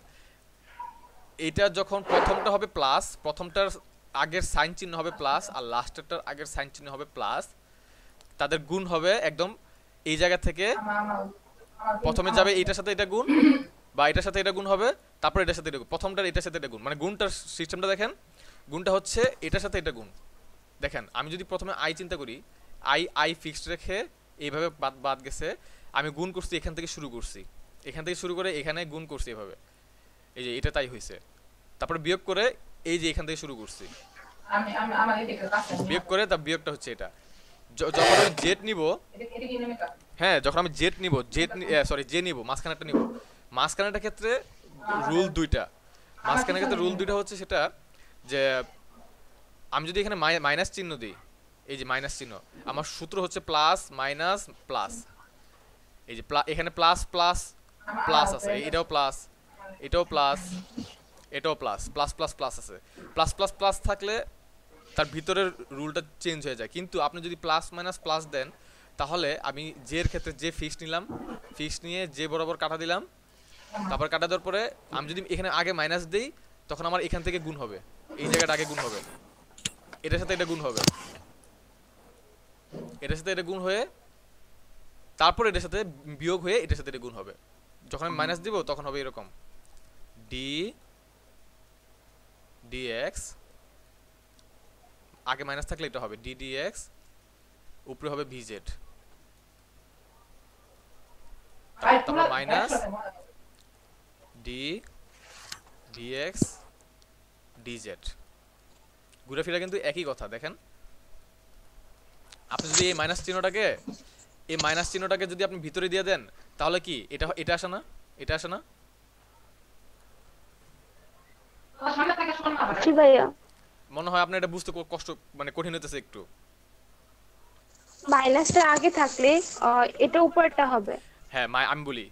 এটা যখন প্রথমটা হবে প্লাস, প্রথমটার আগের সাইন চিহ্ন হবে প্লাস আর লাস্টেরটার আগের সাইন চিহ্ন হবে প্লাস, তাদের গুণ হবে একদম এই জায়গা থেকে। প্রথমে যাবে এটার সাথে এটা গুণ, বা এটার সাথে এটা গুণ হবে, তারপর এটার সাথে এটা গুণ, প্রথমটার এটার সাথে এটা গুণ, মানে গুণটার সিস্টেমটা দেখেন। গুণটা হচ্ছে এটার সাথে এটা গুণ। দেখেন, আমি যদি প্রথমে আই চিন্তা করি, আই ফিক্সড রেখে এইভাবে বাদ বাদ গেছে, আমি গুণ করছি এখান থেকে শুরু করছি, এখান থেকে শুরু করে এখানে গুণ করছি এভাবে, এই যে এটা তাই হয়েছে। তারপরে বিয়োগ করে এই যে এখান থেকে শুরু করছি, বিয়োগ করে তার বিয়োগটা হচ্ছে এটা। যখন আমি জেড নিব, হ্যাঁ যখন আমি জেড নিব, জে নিব, মাঝখানেটা নিব, মাঝখানেটার ক্ষেত্রে রুল দুইটা, মাঝখানের ক্ষেত্রে রুল দুইটা হচ্ছে সেটা যে আমি যদি এখানে মাইনাস চিহ্ন দিই, এই যে মাইনাস চিহ্ন, আমার সূত্র হচ্ছে প্লাস মাইনাস প্লাস, এই যে এখানে প্লাস প্লাস প্লাস আছে, এটাও প্লাস, এটাও প্লাস, এটাও প্লাস, প্লাস প্লাস প্লাস আছে। প্লাস প্লাস প্লাস থাকলে তার ভিতরের রুলটা চেঞ্জ হয়ে যায়, কিন্তু আপনি যদি প্লাস মাইনাস প্লাস দেন তাহলে আমি জের ক্ষেত্রে যে ফিক্স নিলাম, ফিক্স নিয়ে যে বরাবর কাটা দিলাম, তারপর কাটা দেওয়ার পরে আমি যদি এখানে আগে মাইনাস দিই তখন আমার এখান থেকে গুণ হবে, এই জায়গাটা আগে গুণ হবে, এটার সাথে এটা গুণ হবে, এটার সাথে এটা গুণ হয়ে তারপর এটার সাথে বিয়োগ হয়ে এটার সাথে এটা গুণ হবে। যখন আমি মাইনাস দিব তখন হবে এরকম ডি ডিএক্স, আগে মাইনাস থাকলে এটা হবে ডিডিএক্স, উপরে হবে ভিজেড, তারপর মাইনাস ডি ডিএক্স ডিজেড। ঘুরে ফিরে কিন্তু একই কথা। দেখেন, আপনি যদি এই মাইনাস চিহ্নটাকে যদি আপনি ভিতরে দিয়ে দেন তাহলে কি এটা এটা আসে না, এটা আসে না? জি ভাইয়া। মনে হয় আপনার এটা বুঝতে কষ্ট, মানে কঠিন হতেছে একটু। মাইনাসটা আগে থাকলে এটা উপরটা হবে। হ্যাঁ, আমি বলি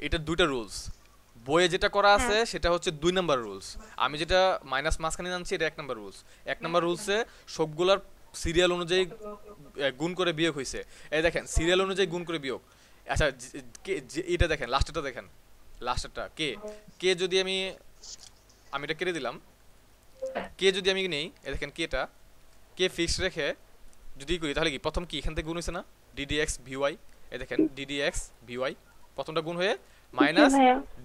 এটা দুইটা রুলস, বইয়ে যেটা করা আছে সেটা হচ্ছে 2 নাম্বার রুলস, আমি যেটা মাইনাস মাঝখানে আনছি এটা 1 নাম্বার রুলস। 1 নাম্বার রুলসে সবগুলার সিরিয়াল অনুযায়ী গুণ করে বিয়োগ হয়েছে। এই দেখেন, সিরিয়াল অনুযায়ী গুণ করে বিয়োগ। আচ্ছা, এটা দেখেন, লাস্টেরটা দেখেন, লাস্টেরটা কে কে যদি আমি এটা কেটে দিলাম, কে যদি আমি নেই, এই দেখেন কেটা কে ফিক্স রেখে যদি করি তাহলে কি প্রথম কি এখান থেকে গুণ হয়েছে না, ডিডিএক্স ভিওয়াই, এই দেখেন ডিডিএক্স ভিওয়াই প্রথমটা গুণ হয়ে মাইনাস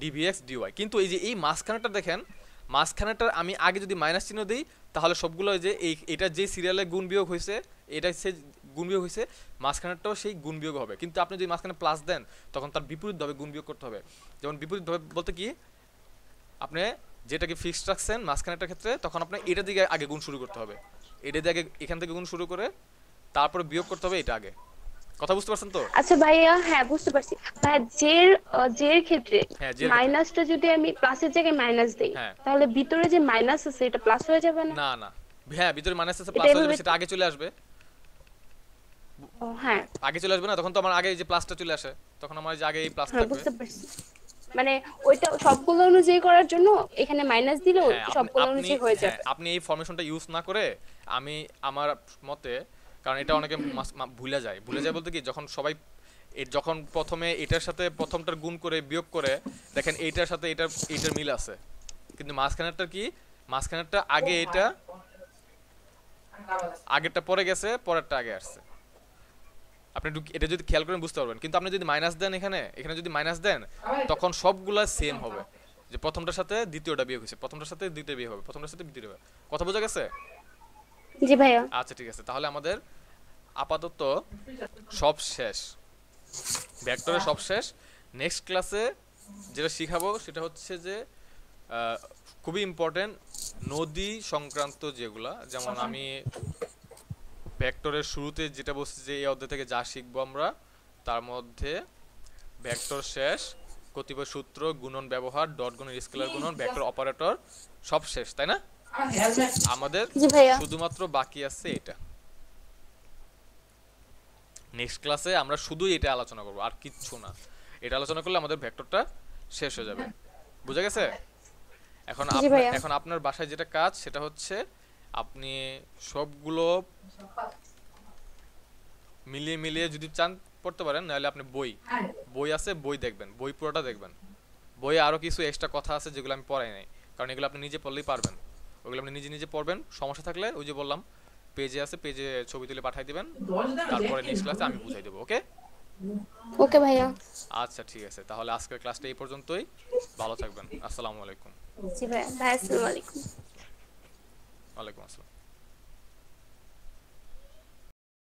ডিভিএক্স ডিওয়াই। কিন্তু এই যে এই মাঝখানেটা দেখেন, মাঝখানেটার আমি আগে যদি মাইনাস চিহ্ন দিই তাহলে সবগুলো যে এটা যে সিরিয়ালে গুণ বিয়োগ হয়েছে, এটা সে গুণ বিয়োগ হয়েছে, মাঝখানেরটাও সেই গুণ বিয়োগ হবে। কিন্তু আপনি যদি মাঝখানে প্লাস দেন তখন তার বিপরীতভাবে গুণ বিয়োগ করতে হবে। যেমন বিপরীতভাবে বলতে কি, আপনি যেটাকে ফিক্সড রাখছেন মাঝখানেটার ক্ষেত্রে, তখন আপনার এটা দিকে আগে গুণ শুরু করতে হবে, এটা দিয়ে আগে এখান থেকে গুণ শুরু করে তারপরে বিয়োগ করতে হবে এটা আগে। কথা বুঝতে পারছেন তো? আচ্ছা ভাইয়া, হ্যাঁ বুঝতে পারছি ভাইয়া। জের ক্ষেত্রে মাইনাসটা যদি আমি প্লাসের জায়গায় মাইনাস দেই তাহলে ভিতরে যে মাইনাস আছে এটা প্লাস হয়ে যাবে না? না না, হ্যাঁ ভিতরে মাইনাস আছে প্লাস হয়ে যাবে, সেটা আগে চলে আসবে। ও হ্যাঁ আগে চলে আসবে না, তখন তো আমার আগে এই যে প্লাসটা চলে আসে, তখন আমার যে আগে এই প্লাস হ্যাঁ থাকবে। বুঝতে পারছি, মানে ওইটা সবগুলো অনুযায়ী করার জন্য এখানে মাইনাস দিলেও হ্যাঁ সবগুলো আপনি অনুযায়ী হয়ে হ্যাঁ যাবে। আপনি এই ফরমেশনটা ইউজ না করে, আমি আমার মতে, কারণ এটা অনেকে ভুলে যায় বলতে কি, যখন সবাই যখন প্রথমে এটার সাথে প্রথমটার গুণ করে বিয়োগ করে দেখেন এইটার সাথে এইটার মিল আছে, কিন্তু মাঝখানেরটা কি, মাঝখানেরটা আগে এটা, আগেরটা পরে গেছে, পরেরটা আগে আসছে। আপনি এটা যদি খেয়াল করেন বুঝতে পারবেন। কিন্তু আপনি যদি মাইনাস দেন, এখানে যদি মাইনাস দেন, তখন সবগুলা সেম হবে, যে প্রথমটার সাথে দ্বিতীয়টা বিয়োগ হয়েছে, প্রথমটার সাথে দ্বিতীয় বিয়োগ হবে, প্রথমটার সাথে দ্বিতীয় হবে। কথা বোঝা গেছে? জি ভাইয়া। আচ্ছা ঠিক আছে, তাহলে আমাদের আপাতত সব শেষ, ভেক্টরের সব শেষ। নেক্সট ক্লাসে যেটা শিখাবো সেটা হচ্ছে যে খুবই ইম্পর্টেন্ট নদী সংক্রান্ত যেগুলা, যেমন আমি ভেক্টরের শুরুতে যেটা বলছি যে এই অধ্যায় থেকে যা শিখবো আমরা, তার মধ্যে ভেক্টর শেষ, কতিপয় সূত্র, গুণন ব্যবহার, ডট গুণন, স্কেলার গুণন, ভেক্টর অপারেটর সব শেষ, তাই না? আমাদের জি ভাইয়া। শুধুমাত্র বাকি আছে এটা। নেক্সট ক্লাসে আমরা শুধুই এটা আলোচনা করব, আর কিচ্ছু না। এটা আলোচনা করলে আমাদের ভেক্টরটা শেষ হয়ে যাবে। বুঝা গেছে? এখন আপনার বাসায় যেটা কাজ সেটা হচ্ছে আপনি সবগুলো মিলিয়ে মিলিয়ে যদি চান পড়তে পারেন, নাহলে আপনি বই আছে, বই দেখবেন, বই পুরোটা দেখবেন। বইয়ে আরো কিছু এক্সট্রা কথা আছে যেগুলো আমি পড়াই নাই, কারণ এগুলো আপনি নিজে পড়লেই পারবেন। ওগুলো আপনি নিজে নিজে পড়বেন, সমস্যা থাকলে ওই যে বললাম পেজে আছে, পেজে ছবি তুলে পাঠিয়ে দিবেন, তারপরে নেক্সট ক্লাসে আমি বুঝাই দেবো। ওকে ওকে ভাইয়া। আচ্ছা ঠিক আছে, তাহলে আজকের ক্লাসটা এই পর্যন্তই। ভালো থাকবেন। আসসালামু আলাইকুম। জি ভাইয়া, আসসালামু আলাইকুম। ওয়ালাইকুম আসসালাম।